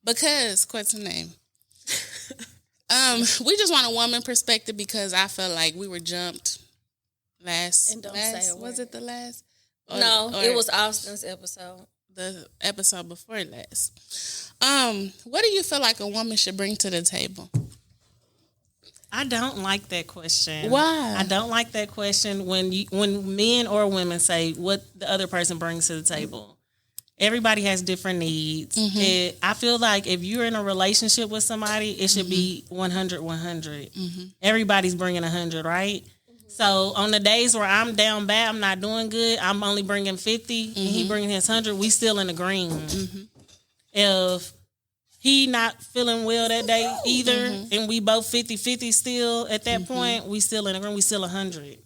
Because, what's her name? We just want a woman perspective because I felt like we were jumped last. And don't say a was word. it the last? No, Or it was Austin's episode. the episode before last. What do you feel like a woman should bring to the table? I don't like that question. Why? I don't like that question when men or women say what the other person brings to the table. Everybody has different needs. I feel like if you're in a relationship with somebody, it should be 100, 100. Everybody's bringing 100, right? So on the days where I'm down bad, I'm not doing good, I'm only bringing 50 and he bringing his 100, we still in the green. If he not feeling well that day either, and we both 50-50 still at that point, we still in the green, we still 100.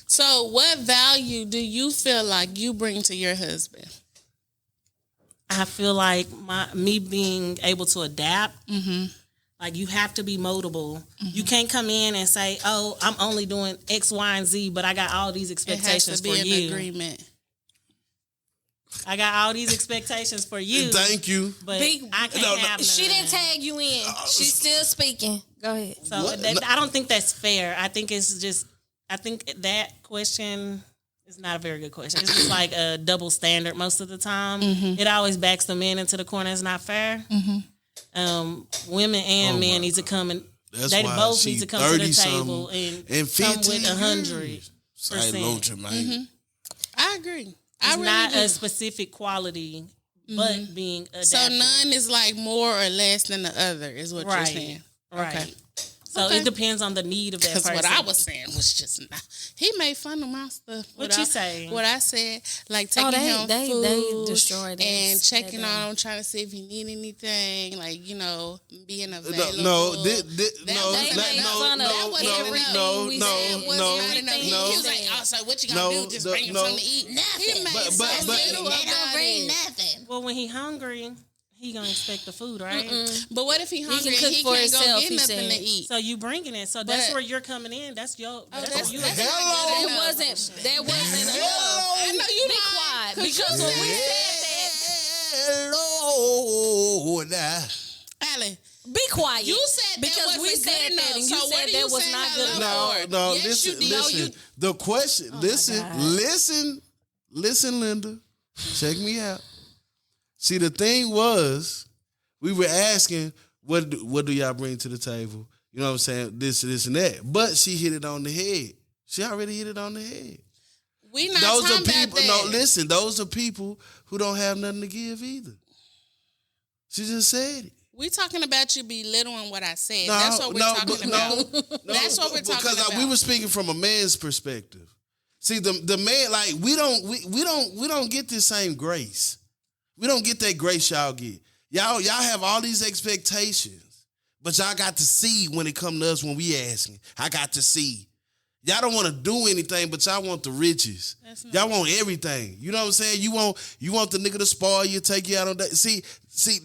So what value do you feel like you bring to your husband? I feel like me being able to adapt. Like you have to be moldable. You can't come in and say, "Oh, I'm only doing X, Y, and Z," but I got all these It has expectations to for be an you. agreement. I got all these expectations for you. Thank you. But Big- I can't No, no. have none. She didn't tag you in. She's still speaking. Go ahead. So What? I don't think that's fair. I think that question is not a very good question. It's just like a double standard most of the time. It always backs the men into the corner. It's not fair. Women and men need to come and That's they why both she need to come to the 30-something table and and come 15 with 100. years. Say Lucha, man. I agree. I It's really not do. a specific quality, but being adaptive. So none is like more or less than the other, is what you're saying. Right. Okay. So Okay. it depends on the need of that Because person. what I was saying was just not. He made fun of my stuff. What you say? What I said, like taking him they food destroyed it. and checking They on him, trying to see if he need anything, like being No, available. no, That wasn't made enough. fun of That wasn't everything enough. we no, said That wasn't no, not enough. He no. was like, "Oh, so what you gonna No, do? Just the- bring him no. something to eat?" Nothing. He made But- so but- little they about it. nothing. Well, when he hungry, he gonna expect the food, right? But what if he hungry cook and he for can't go himself, get he nothing said. to eat? So you bringing it. So that's But- where you're coming in. That's your. That's that's- where you. that's Hello. That wasn't enough. I know you Be lying, quiet. 'cause Because you when we said- said Hello. Alan, that, be quiet. you said that because we wasn't good said enough. that and So you what said are that you was saying not I good love enough. for? No, Yes, listen, you did. listen. The question, listen, Linda. Check me out. See, the thing was, we were asking, what do y'all bring to the table? You know what I'm saying? This and that. But she hit it on the head. She already hit it on the head. We not Those talking are people. about that. No, listen. Those are people who don't have nothing to give either. She just said it. We talking about you belittling what I said. No, That's what we're talking about. No, That's what we're talking because about. we were speaking from a man's perspective. See, the man, like we don't get this same grace. We don't get that grace y'all get. Y'all have all these expectations, but y'all got to see when it come to us when we asking. I got to see. Y'all don't want to do anything, but y'all want the riches. Y'all want everything. You know what I'm saying? You want the nigga to spoil you, take you out on that. See,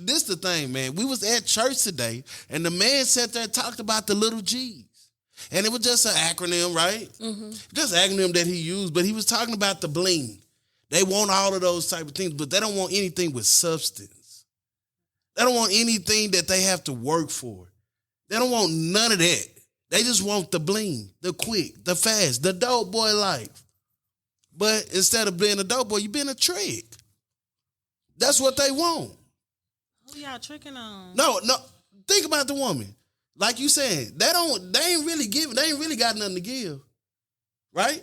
this the thing, man. We was at church today, and the man sat there and talked about the little G's. And it was just an acronym, right? Mm-hmm. Just an acronym that he used, but he was talking about the bling. They want all of those type of things, but they don't want anything with substance. They don't want anything that they have to work for. They don't want none of that. They just want the bling, the quick, the fast, the dope boy life. But instead of being a dope boy, you being a trick. That's what they want. Who y'all tricking on? No. Think about the woman. Like you said, they ain't really got nothing to give. Right?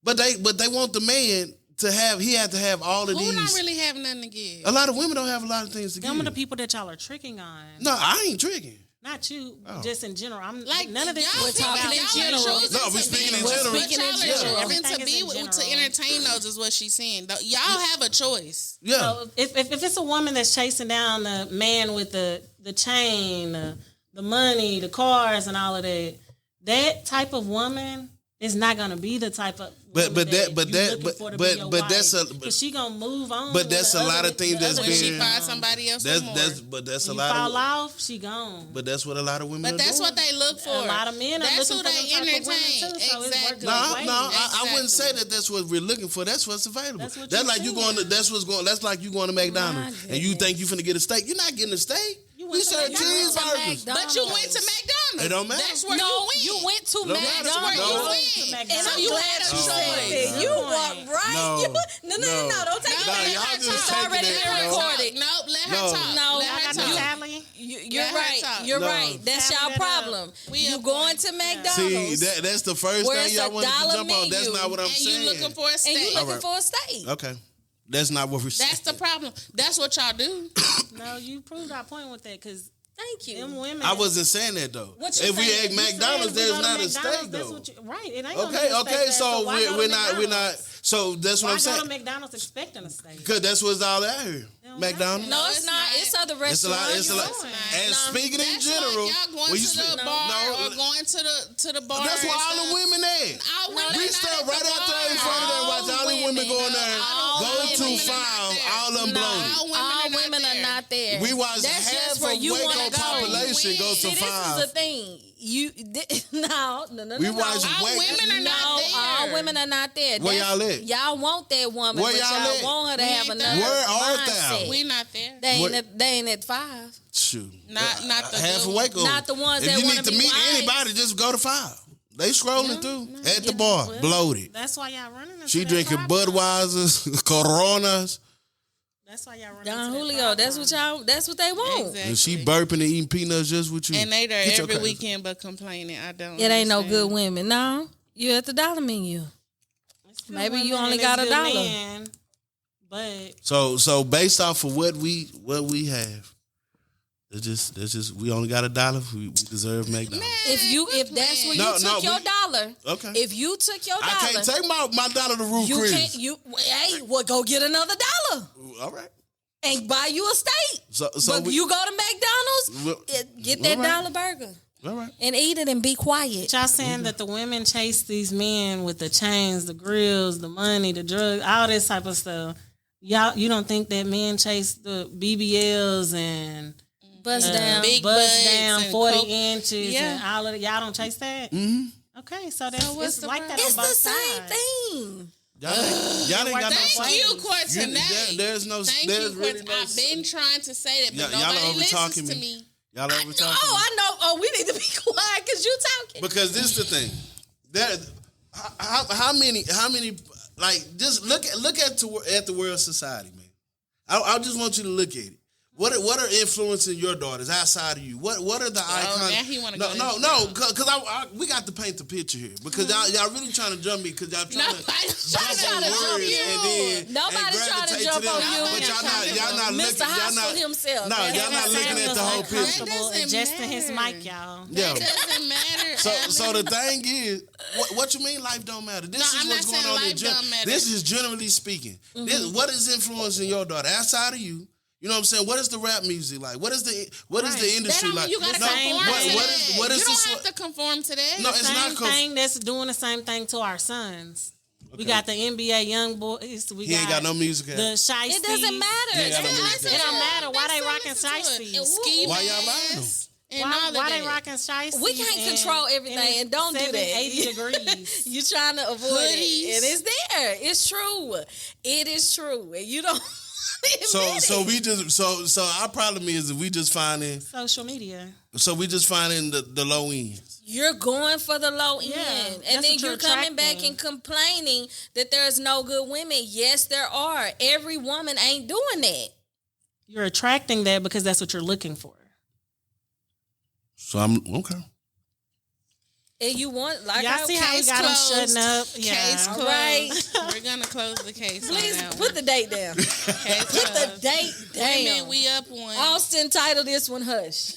But they want the man to have, he had to have all of these. Who not really have nothing to give? A lot of women don't have a lot of things to give. Some of the people that y'all are tricking on. No, I ain't tricking. Not you, just in general. I'm Like none of this. y'all We're talking in general. No, we're speaking in general. But y'all are choosing Everything to is be in with, to general. entertain those is what she's saying. Y'all have a choice. Yeah. So if it's a woman that's chasing down the man with the chain, the money, the cars, and all of that type of woman is not gonna be the type of But that's because she gonna move on. But that's a lot of things that's When she being. find somebody else with more. That's a you lot fall of. off, she gone. But that's what a lot of women. But are that's doing. what they look for. A lot of men are that's looking who for they them type of women entertain. too, so it's Exactly. working both ways. I wouldn't say Exactly. that that's what we're looking for. That's what's available. That's what That's you like you said. going to. That's what's going. That's like you going to McDonald's and you think you finna get a steak. You're not getting a steak. We serve cheeseburgers. But you went to McDonald's. It don't matter. That's where You went to No, That's where McDonald's. you went. And So you had a choice. You walked right. No. No. Don't take Nah, it y'all back. just It's taking already it, been no. recorded. Nope, let her No. talk. No, Let I her got talk. the Sally? You're Let her right. talk. You're No. right. That's Tally y'all that up. problem. We You up going on- to See, McDonald's that's the first Where thing it's y'all a wanted to dollar jump on. That's menu. not what I'm And saying. you looking for a and steak. you looking Alright. for a steak. Okay, that's not what we're saying. That's the problem. That's what y'all do. No, you proved our point with that because Thank you. them women. I wasn't saying that though. What you If we saying? at You McDonald's, said we there's go to not a McDonald's, steak that's though. what you, right. It ain't gonna Okay, be a okay, steak there, so why go to we're not. McDonald's? So that's what Why I'm go to saying. McDonald's expecting a steak? Because that's what's all out here. don't McDonald's. No, it's not. It's other It's a lot. restaurants. It's a lot. doing? And speaking in That's general, like y'all going when you to speak, the bar or going to the bar. that's where and all the stuff. women at. All women We not stand at the right out there in bar. front of there, watch all the women go in there, all go women too are not far, there. all them No. bloated. All Women are not there. We watch That's half just where of you Waco want to go. population go See, to this is the 5. thing. No. We watch All Waco. women are not No, there. all women are not there. Where That's- y'all at? Y'all want that woman, Where but y'all y'all at? want her to We have ain't another there. Where are mindset. thou? We not there. They ain't at 5. Shoot, Not the half good of Waco. Not the ones if that you wanna need to be meet wives. anybody, just go to 5. They scrolling through at the bar, Well, bloated. That's why y'all running. into She that drinking problem. Budweisers, Coronas, That's why y'all running. Don into that Julio, that's problem. what they want. Exactly. and she burping and eating peanuts just with you. And they there Get your every cousin. weekend, but complaining. I don't. It ain't no understand. good women. No, you at the dollar menu. It's good Maybe you women only and got it's a good dollar. men, but So based off of what we have, it's just we only got $1. We deserve McDonald's. If that's where No, you no, took your we- dollar. Okay. If you took your dollar, I can't take my dollar to Ruth you Chris. can't. Well, go get another dollar All right. and buy you a steak. So But you go to McDonald's, Well, get that all right. dollar burger all right. and eat it and be quiet. y'all saying that the women chase these men with the chains, the grills, the money, the drugs, all this type of stuff. Y'all, you don't think that men chase the BBLs and Bust down. Big bust butts down and 40 coke. inches Yeah. and all of that? Y'all don't chase that? Mm-hmm. Okay, so that's what's it's the like that It's on the both same sides. thing. Y'all ain't got no Thank Thank you, You- Courtney. there's no. Thank there's you, really Courtney. no. I've been trying to say that, but Y'all nobody over listens talking to me. me. Y'all over talking. I know. Oh, we need to be quiet because you talking. Because this is the thing. There, how many? Like just look at the world society, man. I just want you to look at it. What are influencing your daughters outside of you? What are the icons? Now he want to go. No, because we got to paint the picture here because y'all really trying to jump me because y'all trying to jump you. Nobody's trying to jump on you. But y'all not looking. Mr. Hostile himself. No, y'all not looking at the whole picture. Adjusting his mic, y'all. Yeah. It doesn't matter. So the thing is, what you mean life don't matter? This is I'm what's not going on saying in life don't matter. This is generally speaking. What is influencing your daughter outside of you? You know what I'm saying? What is the rap music like? What is the industry like? You gotta conform to that. You don't have to conform to that. No, it's not thing that's doing the same thing to our sons. Okay. We got the NBA young boys. He ain't got no music. It The doesn't shiesty. matter. It don't matter. Why they rocking shiesty? Why y'all buying them? Why they rocking shiesty? We can't control everything, and don't do that. 80 degrees. You're trying to avoid it, and it's there. It's true. It is true, and you don't. So our problem is that we just finding social media. So we just finding the low ends. You're going for the low end, and then you're coming back and complaining that there's no good women. Yes, there are. Every woman ain't doing that. You're attracting that because that's what you're looking for. So I'm okay. And you want, like, y'all see how we got them shutting up? Yeah. Case closed. Right. We're gonna close the case. Please on that put the date down. Put the date down. Wait a minute, we up one. Austin titled this one "Hush."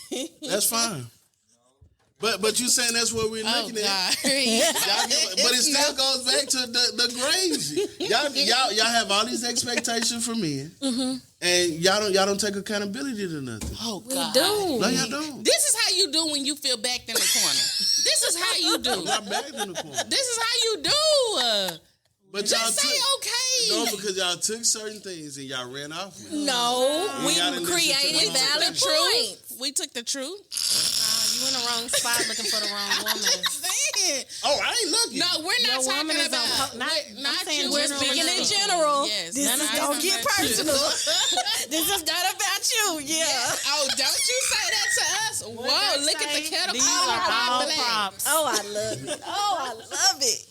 That's fine. But you saying that's what we're looking at. But it still goes back to the crazy. Y'all have all these expectations from men, and y'all don't take accountability to nothing. Oh we God, do. No, y'all don't. This is how you do when you feel backed in the corner. This is how you do. I'm not backed in the corner. This is how you do. But just say okay. No, because y'all took certain things and y'all ran off with it. No, we created valid points. We took the truth. You in the wrong spot looking for the wrong woman. Oh, I ain't looking. No, we're not talking about. Not you. We're speaking in general. Yes, this is don't get personal. This is not about you. Yeah. Oh, don't you say that to us. Whoa, look at the kettle. These are all props. Oh, I love it. Oh, I love it.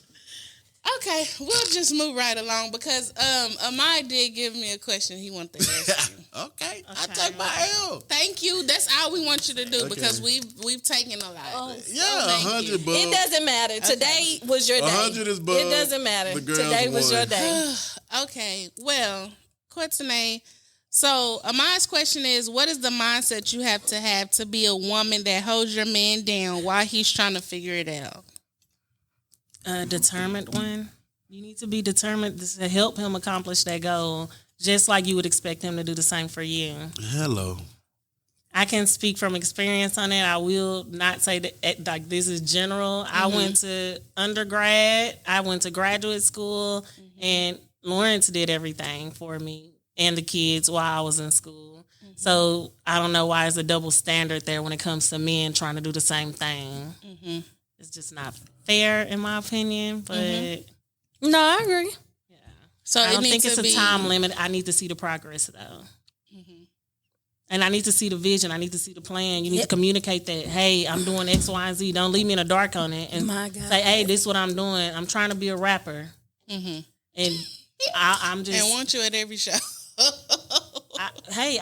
Okay, we'll just move right along because Amai did give me a question he wanted to ask you. Okay, I take my L. Thank you. That's all we want you to do because we've taken a lot. Oh, yeah, 100 Bubb. It doesn't matter. Okay. Today was your day. 100 is Bubb. It doesn't matter. Today was your day. Okay, well, Courtnae. So Amai's question is, what is the mindset you have to be a woman that holds your man down while he's trying to figure it out? A determined one. You need to be determined to help him accomplish that goal, just like you would expect him to do the same for you. Hello. I can speak from experience on it. I will not say that like this is general. I went to undergrad. I went to graduate school, and Lawrence did everything for me and the kids while I was in school. So I don't know why it's a double standard there when it comes to men trying to do the same thing. It's just not fair, in my opinion. But no, I agree. Yeah. So I don't think it's a time limit. I need to see the progress, though. And I need to see the vision. I need to see the plan. You need to communicate that, hey, I'm doing X, Y, and Z. Don't leave me in the dark on it. And say, hey, this is what I'm doing. I'm trying to be a rapper. And I'm just... And want you at every show.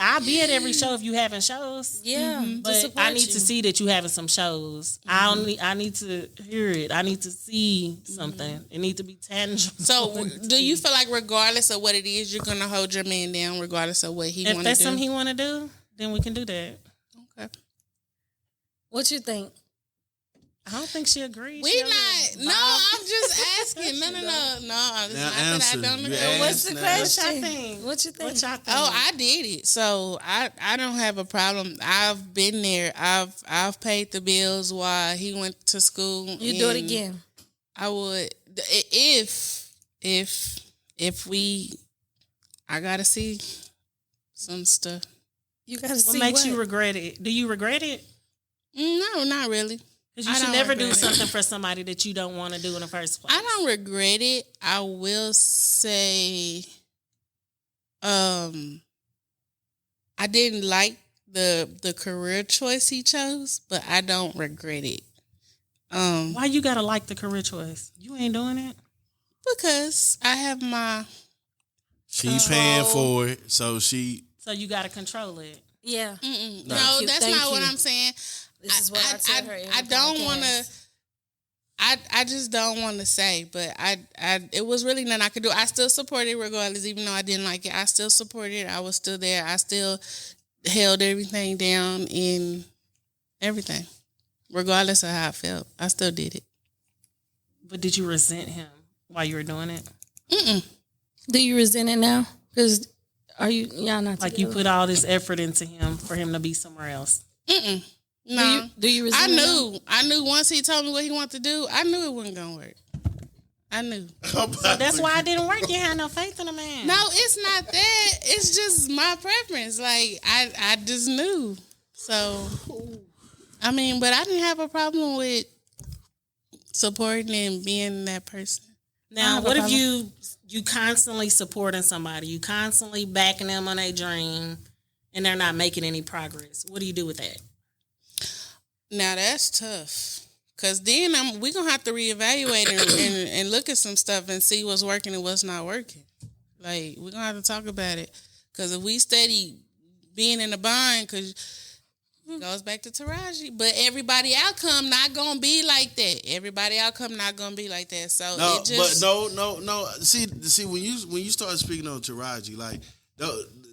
I'll be at every show if you having shows. Yeah. But I need to see that you having some shows. I need to hear it. I need to see something. It needs to be tangible. So do you feel like regardless of what it is, you're going to hold your man down regardless of what he want to do? If that's something he want to do, then we can do that. Okay. What you think? I don't think she agrees. We not. No, I'm just asking. No. It's not that I don't agree. What's the question? What you think? Oh, I did it. So I don't have a problem. I've been there. I've paid the bills while he went to school. You do it again. I would if I gotta see some stuff. You gotta see what makes you regret it. Do you regret it? No, not really. Because you should never do something for somebody that you don't want to do in the first place. I don't regret it. I will say, I didn't like the career choice he chose, but I don't regret it. Why you gotta like the career choice? You ain't doing it? Because I have my... She's paying for it, so she... So you gotta control it. Yeah. No, Thank you. that's Thank not what you. I'm saying. This is what I tell her. I don't want to. I just don't want to say, but it was really nothing I could do. I still supported it regardless, even though I didn't like it. I still supported it. I was still there. I still held everything down in everything, regardless of how I felt. I still did it. But did you resent him while you were doing it? Do you resent it now? Because y'all not Like together? you put all this effort into him for him to be somewhere else? No. Do you resent it now? I knew once he told me what he wanted to do, I knew it wasn't going to work. I knew. So that's why it didn't work. You had no faith in a man. No, it's not that. It's just my preference. Like, I just knew. So, I mean, but I didn't have a problem with supporting and being that person. Now, what if you constantly supporting somebody, you constantly backing them on their dream, and they're not making any progress? What do you do with that? Now, that's tough. Because then we're going to have to reevaluate and look at some stuff and see what's working and what's not working. Like, we're going to have to talk about it. Because if we steady being in a bind, because it goes back to Taraji, but everybody outcome not going to be like that. Everybody outcome not going to be like that. So No, it just... but no. See, when you start speaking on Taraji, like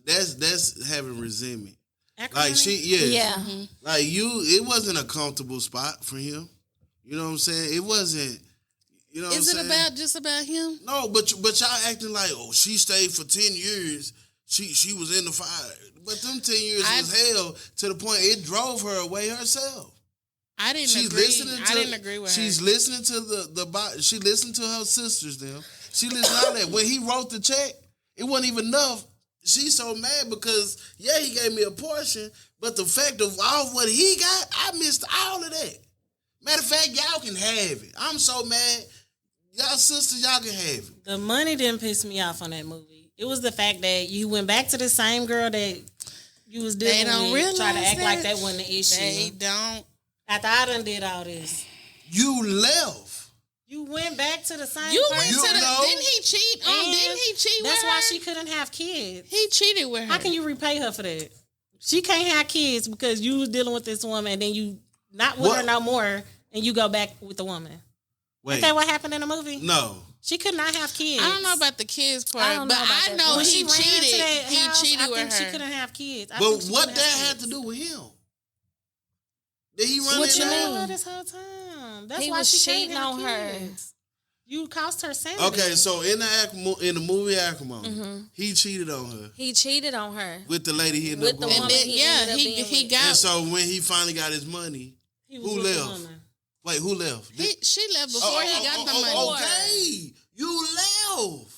that's having resentment. Acrimony? Like Yeah. like it wasn't a comfortable spot for him. You know what I'm saying? It wasn't. You know what I'm saying? Is it just about him? No, but y'all acting like, oh, she stayed for 10 years. She was in the fire. But them 10 years was hell to the point it drove her away herself. I didn't agree with her. She's listening to she listened to her sisters, them. She listened to all that. When he wrote the check, it wasn't even enough. She's so mad because, yeah, he gave me a portion, but the fact of all what he got, I missed all of that. Matter of fact, y'all can have it. I'm so mad. Y'all sisters, y'all can have it. The money didn't piss me off on that movie. It was the fact that you went back to the same girl that you was dealing with, try to act like that wasn't the issue. They don't. After I done did all this. You left. You went back to the same You person. went to the... Didn't he cheat with her? That's why she couldn't have kids. He cheated with her. How can you repay her for that? She can't have kids because you was dealing with this woman and then you not with her no more and you go back with the woman. Wait. Is that what happened in the movie? No. She could not have kids. I don't know about the kids part, I don't but know about I that know part. When he she ran to cheated. that He house, cheated I with think her. she couldn't have kids. But what that had to do with him? Did he run What it you down? mean? This whole time. That's He why was she can't cheating have on her. kids. You cost her sanity. Okay, so in the movie Acrimony, he cheated on her He cheated on her. with the lady he ended With up the going woman with. he ended up being he with. got. And so when he finally got his money, He was who with the left? woman. Wait, who left? She left before he got the money. Okay, you left.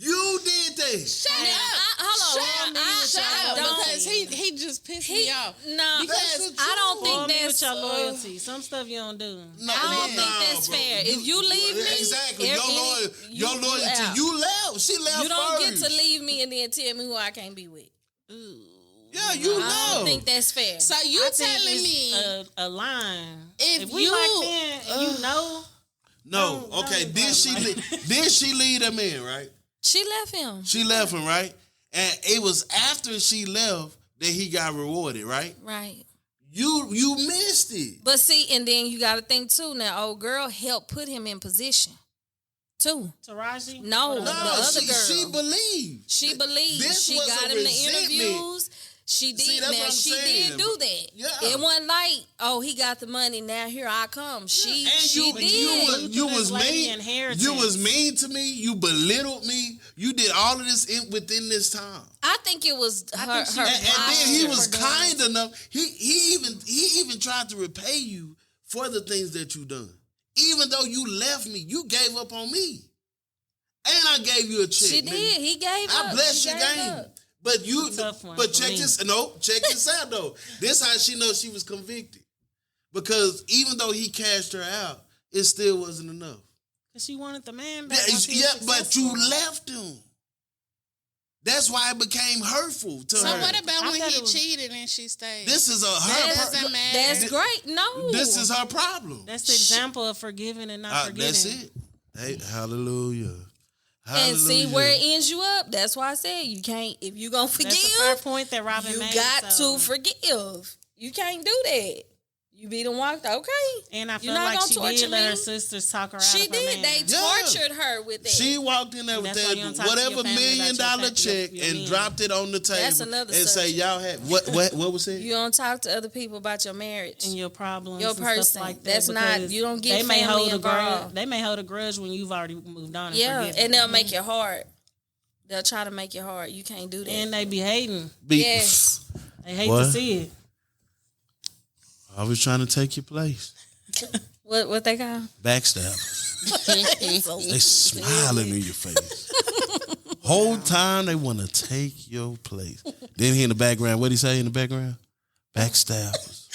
You did that. Shut up. Hold on. Shut up. Don't- Because he just pissed me off. No, Because I don't Spoil think me that's with your loyalty. Some stuff you don't do. No, I don't think that's bro. fair. If you leave me, exactly. Your you loyalty. out. You left. She left You don't first. get to leave me and then tell me who I can't be with. Yeah, you I left. don't think that's fair. So you I think telling it's me a line. if we you locked in and you know, No. Don't Okay. do Did that, she lead him in? Right. She left him. She left him. Right. And it was after she left that he got rewarded. Right. Right. You missed it. But see, and then you got to think too. Now, old girl helped put him in position. Too. Taraji. No, Or the No, other she girl. believed. She believed. This She was got a him the resentment. interviews. She did. See, that's Now what I'm she saying. did do that. Yeah. It wasn't like, oh, he got the money. Now here I come. She And did. you was This lady mean. inheritance. You was mean to me. You belittled me. You did all of this within this time. I think it was her. think she- her And then he posture was for doing kind it. enough. He even tried to repay you for the things that you done. Even though you left me, you gave up on me, and I gave you a check. She nigga. did. He gave up. I blessed She your gave game. up. But you, It's a tough one but for check me. this. No, check this out though. This how she knows she was convicted, because even though he cashed her out, it still wasn't enough. Because she wanted the man back. Yeah, once he was but you successful. left him. That's why it became hurtful to So her. what about I when thought he it was- cheated and she stayed? This is That doesn't matter. That's great. No. This is her problem. That's the example of forgiving and not forgetting. That's it. Hey, hallelujah. and see where it ends you up. That's why I said you can't. If you gonna forgive, that's a fair point that Robin you made. got to forgive. You can't do that. You beat and walked, okay. And I feel You're not like gonna she torture did let me. her sisters talk her out She of her did. man. They tortured her with that. She walked in there with That's why you don't that talk to your whatever family $1 million about your check your and men. dropped it on the table. That's another and say subject. y'all had what was it? You don't talk to other people about your marriage. And your problems, Your and person. stuff like that. That's not. because You don't get they may family hold a grudge. involved. They may hold a grudge when you've already moved on. And Yeah, forgiven. and they'll make it hard. They'll try to make it hard. You can't do that. And they be hating. Yes. They hate What? to see it. I was trying to take your place. What they call? Backstabbers. They smiling in your face. Whole time they want to take your place. Then he in the background, what he say in the background? Backstabbers.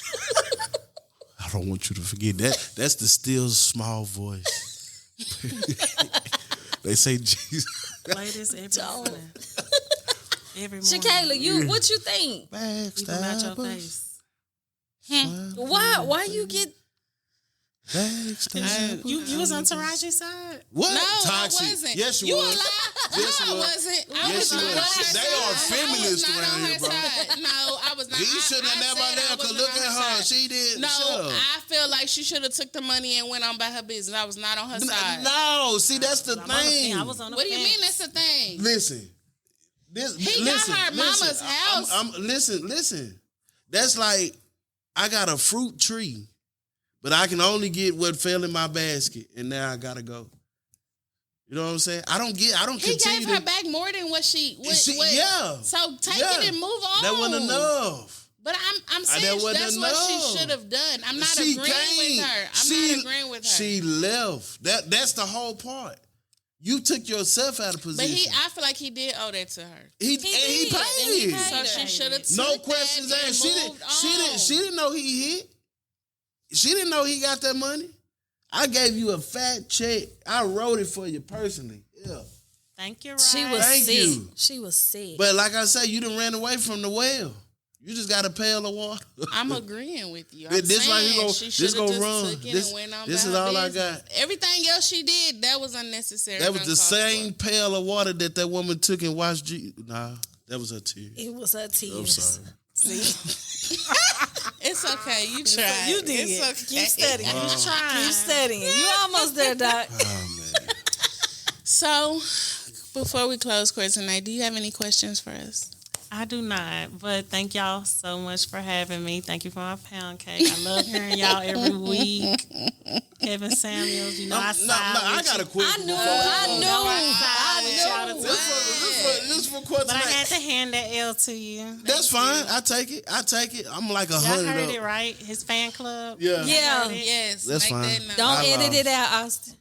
I don't want you to forget that. That's the still small voice. They say Jesus. Play this every morning. Every morning. Shakayla, what you think? Keep 'em out your Backstabbers. face. Why you get? Backstabbers. You was on Taraji's side? What? No, Toxic. I wasn't. Yes, you You was. a lie. Yes, No, you I was. wasn't. I Yes, was you not was. on her They side. are feminists I was not around on here, her bro. side. No, I was not. You shouldn't have never said there I because wasn't look on at her. side. She did. No, Shut up. I feel like she should have took the money and went on by her business. I was not on her side. No, see, that's the I'm on the thing. fence. I was on the What do you fence. mean that's the thing? Listen. He got her mama's house. Listen. That's like I got a fruit tree, but I can only get what fell in my basket, and now I gotta go. You know what I'm saying? I don't He continue gave her to. back more than what she. Yeah. So take Yeah. it and move on. That wasn't enough. But I'm saying that wasn't that's what enough. she should have done. I'm not She agreeing came. with her. I'm not agreeing with her. She left. That's the whole part. You took yourself out of But position. I feel like he did owe that to her. He did, paid and he it. paid So her. she should have No questions asked. She didn't know he hit. She didn't know he got that money. I gave you a fat check. I wrote it for you personally. Yeah. Thank you, She Ryan. was Thank sick. you. She was sick. But like I say, you done ran away from the well. You just got a pail of water. I'm agreeing with you. I'm This right saying here she this should have gonna just run. took it This- and went on this by is her all I business. got. Everything else she did, that was unnecessary. That was the uncalled for. same pail of water that woman took and washed you. Nah, that was her tears. It was her tears. I'm sorry. It's okay. You tried. You did. It's okay. Keep studying. Trying. Keep studying. You almost there, Doc. Oh man. So, before we close court tonight, do you have any questions for us? I do not, but thank y'all so much for having me. Thank you for my pound cake. I love hearing y'all every week. Kevin Samuels, you know, I got a question. I knew. This for question. But I had to hand that L to you. That's fine. I take it. I'm like Y'all 100 heard up. it, right? His fan club. Yeah. Yeah. Yes. That's make fine. that known. Don't I edit lost. it out, Austin.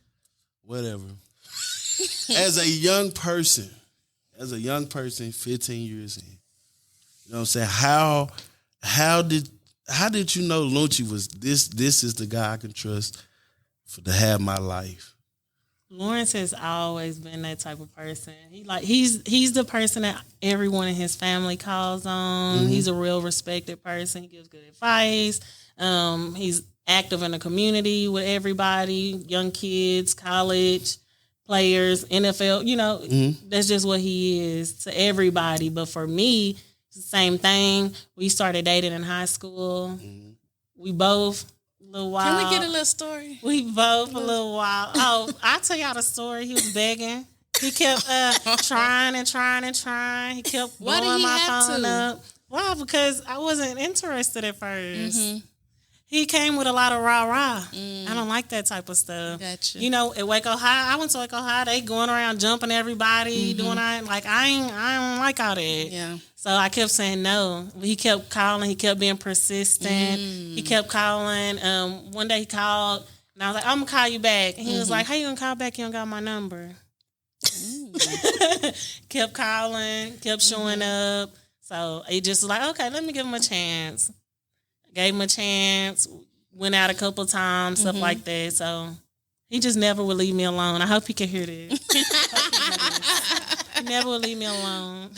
Whatever. As a young person, 15 years in, you know what I'm saying? How did you know Lunchi was this is the guy I can trust to have my life? Lawrence has always been that type of person. He's the person that everyone in his family calls on. Mm-hmm. He's a real respected person. He gives good advice. He's active in the community with everybody, young kids, college players, NFL. You know, that's just what he is to everybody. But for me, it's the same thing. We started dating in high school. We both a little while. Can we get a little story? We both a little while. Oh, I'll tell y'all the story. He was begging. He kept trying. He kept Why did blowing he my have phone to? up. Why? Because I wasn't interested at first. He came with a lot of rah-rah. I don't like that type of stuff. Gotcha. You know, at Waco High, I went to Waco High, they going around jumping everybody, doing that. Like, I don't like all that. Yeah. So I kept saying no. He kept calling. He kept being persistent. He kept calling. One day he called, and I was like, I'm going to call you back. And he was like, how you going to call back? You don't got my number. Kept calling, kept showing up. So it just was like, okay, let me give him a chance. Gave him a chance. Went out a couple times, stuff like that. So he just never would leave me alone. I hope he can hear this. He never would leave me alone.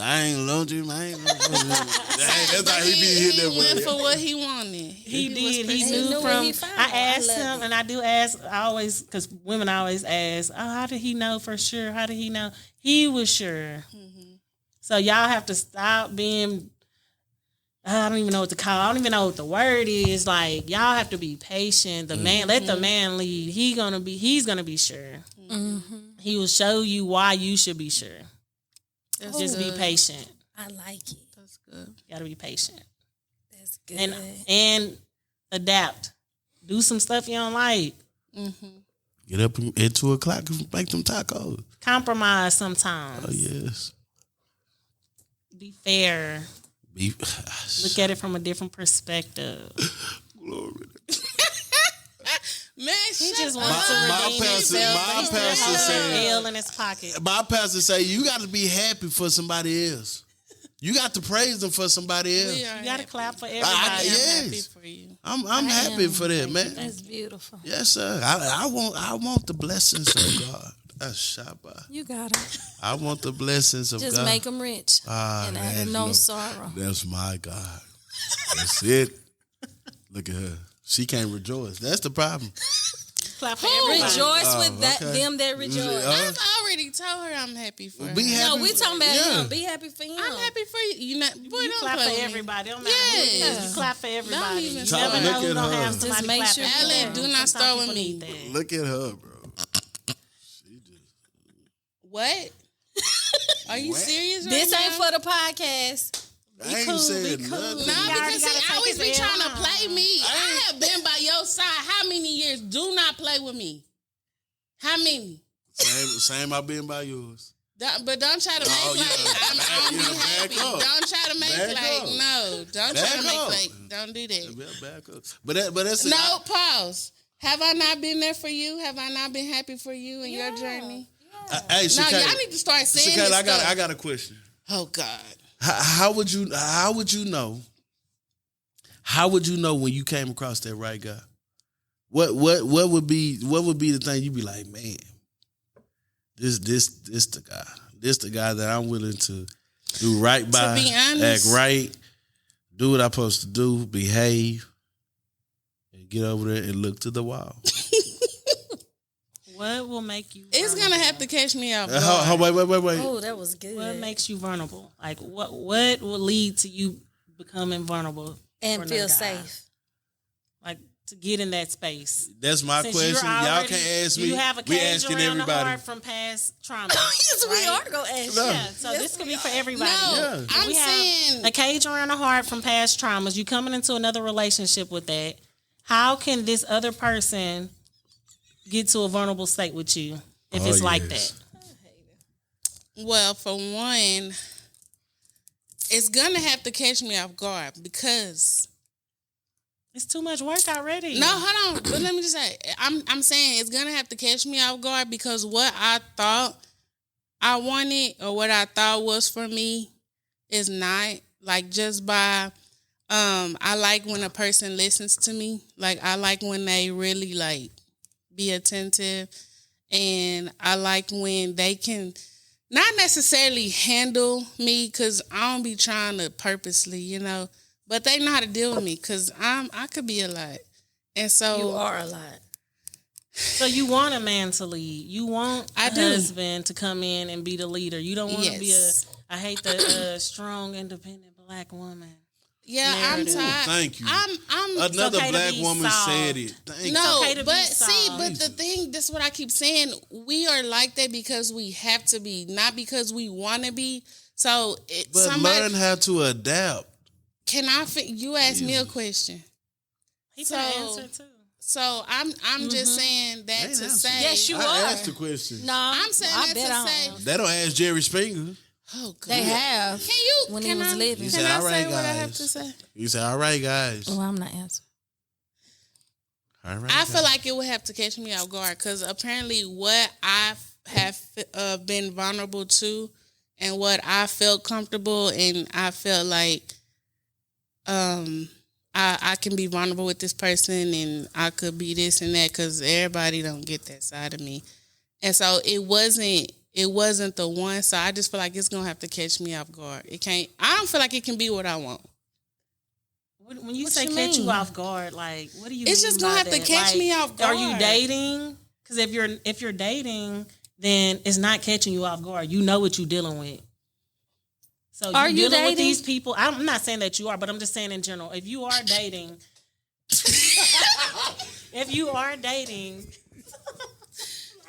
I ain't loaned you, man. That's how he be hitting that He went way. for what he wanted. He did. was He He knew knew what from. he found. I I asked love him, it. and I do ask. I always, because women always ask, "Oh, how did he know for sure? How did he know?" He was sure. So y'all have to stop being. I don't even know what to call. I don't even know what the word is. Like y'all have to be patient. The man, let the man lead. He's gonna be sure. He will show you why you should be sure. Just be patient. I like it. That's good. You gotta be patient That's good. and adapt. Do some stuff you don't like. Get up at 2 o'clock and make them tacos. Compromise sometimes. Oh yes. Be fair. Beef. Look at it from a different perspective. Glory. Man, He shut just up. wants to redeem himself. my He still pastor has said- a nail in his pocket. My pastor say you got to be happy for somebody else. You got to praise them for somebody else. We are You gotta happy. clap for I- everybody. yeah. I'm happy Yes. for you. I'm happy for that, man. That's beautiful. Yes, sir. I want the blessings of God. That's Shabbat. You got it. I want the blessings of Just God. make them rich and man, add no look, sorrow. That's my God. That's it. Look at her. She can't rejoice. That's the problem. Clap for everybody. Rejoice with that okay. them that rejoice. I've already told her I'm happy for her. Be happy. No, we talking about Yeah. him. Be happy for him. I'm happy for you. You know, boy, You don't clap play for with me. everybody. Don't matter who it is. Yes. You clap for everybody. even You start. never know Look who's at gonna her. have Just somebody make clapping sure- for Ellen, them. do not Sometimes start with people me. need that. Look at her, bro. What? Are you What? serious right This now? ain't for the podcast. I ain't cool, saying be cool. nothing. No, You already because gotta he take always his be L trying to on. play me. I have been by your side how many years? Do not play with me. How many? Same I been by yours. But don't try to make Oh, yeah. I'm be Back happy. up. Don't try to make Back like up. no. Don't Back try to make up. like don't do that. Yeah, back up. But that's No, pause. Have I not been there for you? Have I not been happy for you in your journey? Hey, No, Shakayla, y'all need to start saying this Shakayla, stuff. I got a question. Oh God. How would you know? How would you know when you came across that right guy? What would be the thing you'd be like, man, this the guy. This the guy that I'm willing to do right by, be honest, act right, do what I'm supposed to do, behave, and get over there and look to the wall. What will make you? It's vulnerable? gonna have to catch me off guard. Wait. Oh, that was good. What makes you vulnerable? Like what will lead to you becoming vulnerable and for feel another guy? safe. Like to get in that space. That's my Since question. you're Y'all already- can't ask me. You have a We cage asking around the everybody. heart from past trauma. Yes, we right? are gonna ask. No. you. Yeah, so this could be for everybody. No, Yeah. I'm We have saying a cage around the heart from past traumas. You coming into another relationship with that. How can this other person get to a vulnerable state with you if Oh, it's like yes. that? well, for one, it's gonna have to catch me off guard because It's too much work already. no, hold on. But let me just say, I'm saying it's gonna have to catch me off guard because what I thought I wanted or what I thought was for me is not like just by. I like when a person listens to me. Like I like when they really like be attentive, and I like when they can not necessarily handle me because I don't be trying to purposely, but they know how to deal with me because I could be a lot, and so You are a lot. So you want a man to lead. You want I a do. husband to come in and be the leader. You don't want to Yes. be I hate the strong, independent black woman. yeah, I'm narrative. tired. Thank you. I'm Another okay to black be woman soft. said it. Thank no, okay to be but see, soft. but the thing, this is what I keep saying. We are like that because we have to be, not because we want to be. So you. But somebody learn how to adapt. can I? You ask me a question. He So- can answer too. So I'm just saying that Ain't to answer. say. Yes, you I are. asked the question. No, I'm saying I that bet to I say. am. They don't ask Jerry Springer. Oh God. They have. Can you? When he can was I, living. He Can said, I "All say right, what I have guys." to say? You said, all right, guys. Well, I'm not answering. All right, I guys. feel like it would have to catch me off guard because apparently what I have been vulnerable to and what I felt comfortable and I felt like I can be vulnerable with this person and I could be this and that because everybody don't get that side of me. And so it wasn't it wasn't the one. So I just feel like it's gonna have to catch me off guard. It can't. I don't feel like it can be what I want. When you What say you catch mean? you off guard, like what do you? It's mean just gonna by have to that? catch Like, me off guard. Are you dating? Because if you're dating, then it's not catching you off guard. You know what you're dealing with. So Are you dealing with dating? these people? I'm not saying that you are, but I'm just saying in general. If you are dating, if you are dating,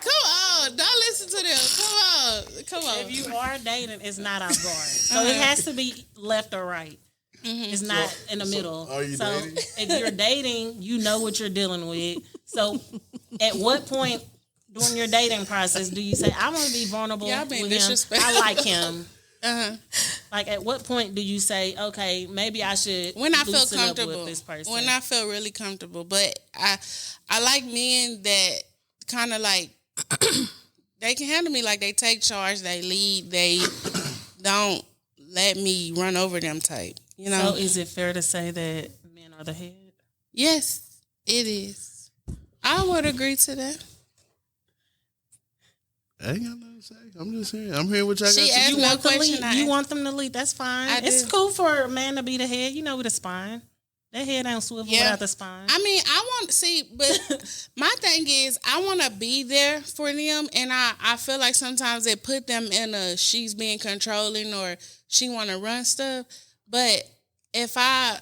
Come on, don't listen to them. Come on. if you are dating, it's not off guard. So it has to be left or right. It's not in the middle. are you dating? If you're dating, you know what you're dealing with. So at what point during your dating process do you say, I want to be vulnerable Y'all being with him. disrespectful. I like him. Uh-huh. Like at what point do you say, okay, maybe I should When I feel loosen up comfortable. with this person? When I feel really comfortable. But I like men that kind of like they can handle me, like they take charge, they lead, they don't let me run over them type. You know? So is it fair to say that men are the head? Yes, it is. I would agree to that. I ain't got nothing to say. I'm just hearing. I'm hearing what y'all She got to asked say. me- No Want them to question, lead? I You answer. want them to lead? That's fine. I It's do. cool for a man to be the head. You know, with a spine. That head ain't swivel Yeah. without the spine. I mean, I want see, but my thing is, I want to be there for them, and I feel like sometimes they put them in a she's being controlling or she want to run stuff. But if I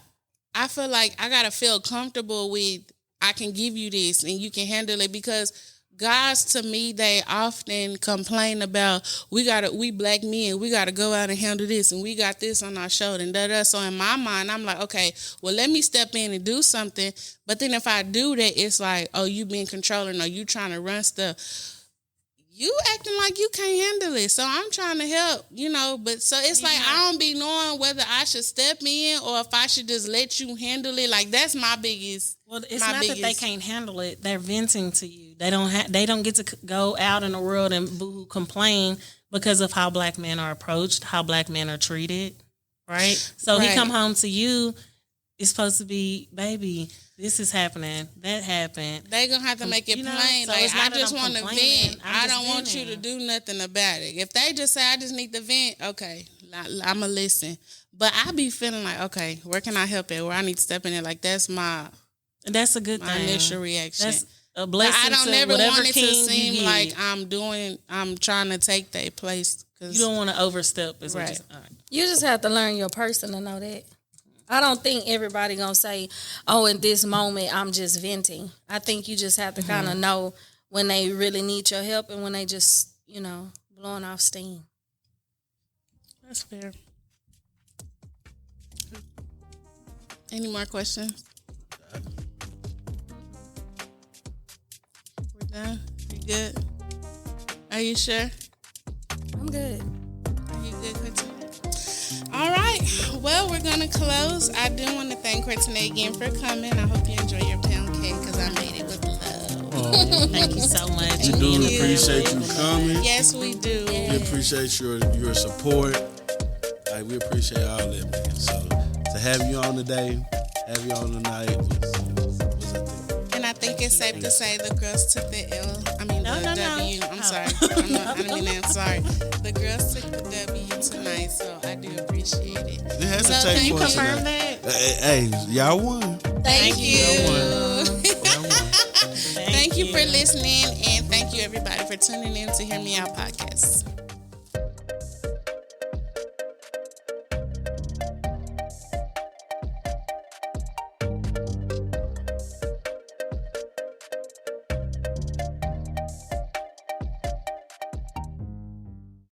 feel like I gotta feel comfortable with I can give you this and you can handle it, because guys to me, they often complain about we black men, we gotta go out and handle this and we got this on our shoulder and da. So in my mind, I'm like, okay, well let me step in and do something. But then if I do that, it's like, oh, you being controlling or you trying to run stuff. You acting like you can't handle it. So I'm trying to help, you know, but so it's like I don't be knowing whether I should step in or if I should just let you handle it. Like that's my biggest. Well, it's my not that they can't handle it. They're venting to you. They don't get to go out in the world and boo complain because of how black men are approached, how black men are treated, right? So he Right. come home to you. It's supposed to be, baby, this is happening. That happened. They gonna have to make it You know, plain. so like it's not I that just I'm want to complaining. vent. I'm I just don't want you to venting. do nothing about it. If they just say I just need to vent, okay, I'ma listen. But I be feeling like, okay, where can I help at? Where I need to step in it? Like that's my That's a good my thing. initial reaction. That's a But blessing. I don't to never whatever want it to king you seem get. like I'm trying to take their place. Cause You don't want to overstep. Is Right. what all right. You just have to learn your person to know that. I don't think everybody gonna say, "Oh, in this moment, I'm just venting." I think you just have to kind of know when they really need your help and when they just, blowing off steam. That's fair. Any more questions? We're done. You good? Are you sure? I'm good. Are you good, Courtney? All right. Well, we're going to close. I do want to thank Courtney again for coming. I hope you enjoy your pound cake because I made it with love. Thank you so much. We do you. appreciate you coming. Yes, we do. We appreciate your support. Like, we appreciate all that, man. So to have you on today, have you on tonight was a thing. And I think it's safe to say the girls took the L. I mean, No, the no, no. W. I'm Oh. sorry. I didn't mean that. I'm sorry. The girls took the W tonight, so I do appreciate it. It has So to can take you place Confirm tonight. that. Hey, y'all won. Thank you. Y'all won. Thank you for listening, and thank you everybody for tuning in to Hear Me Out podcast.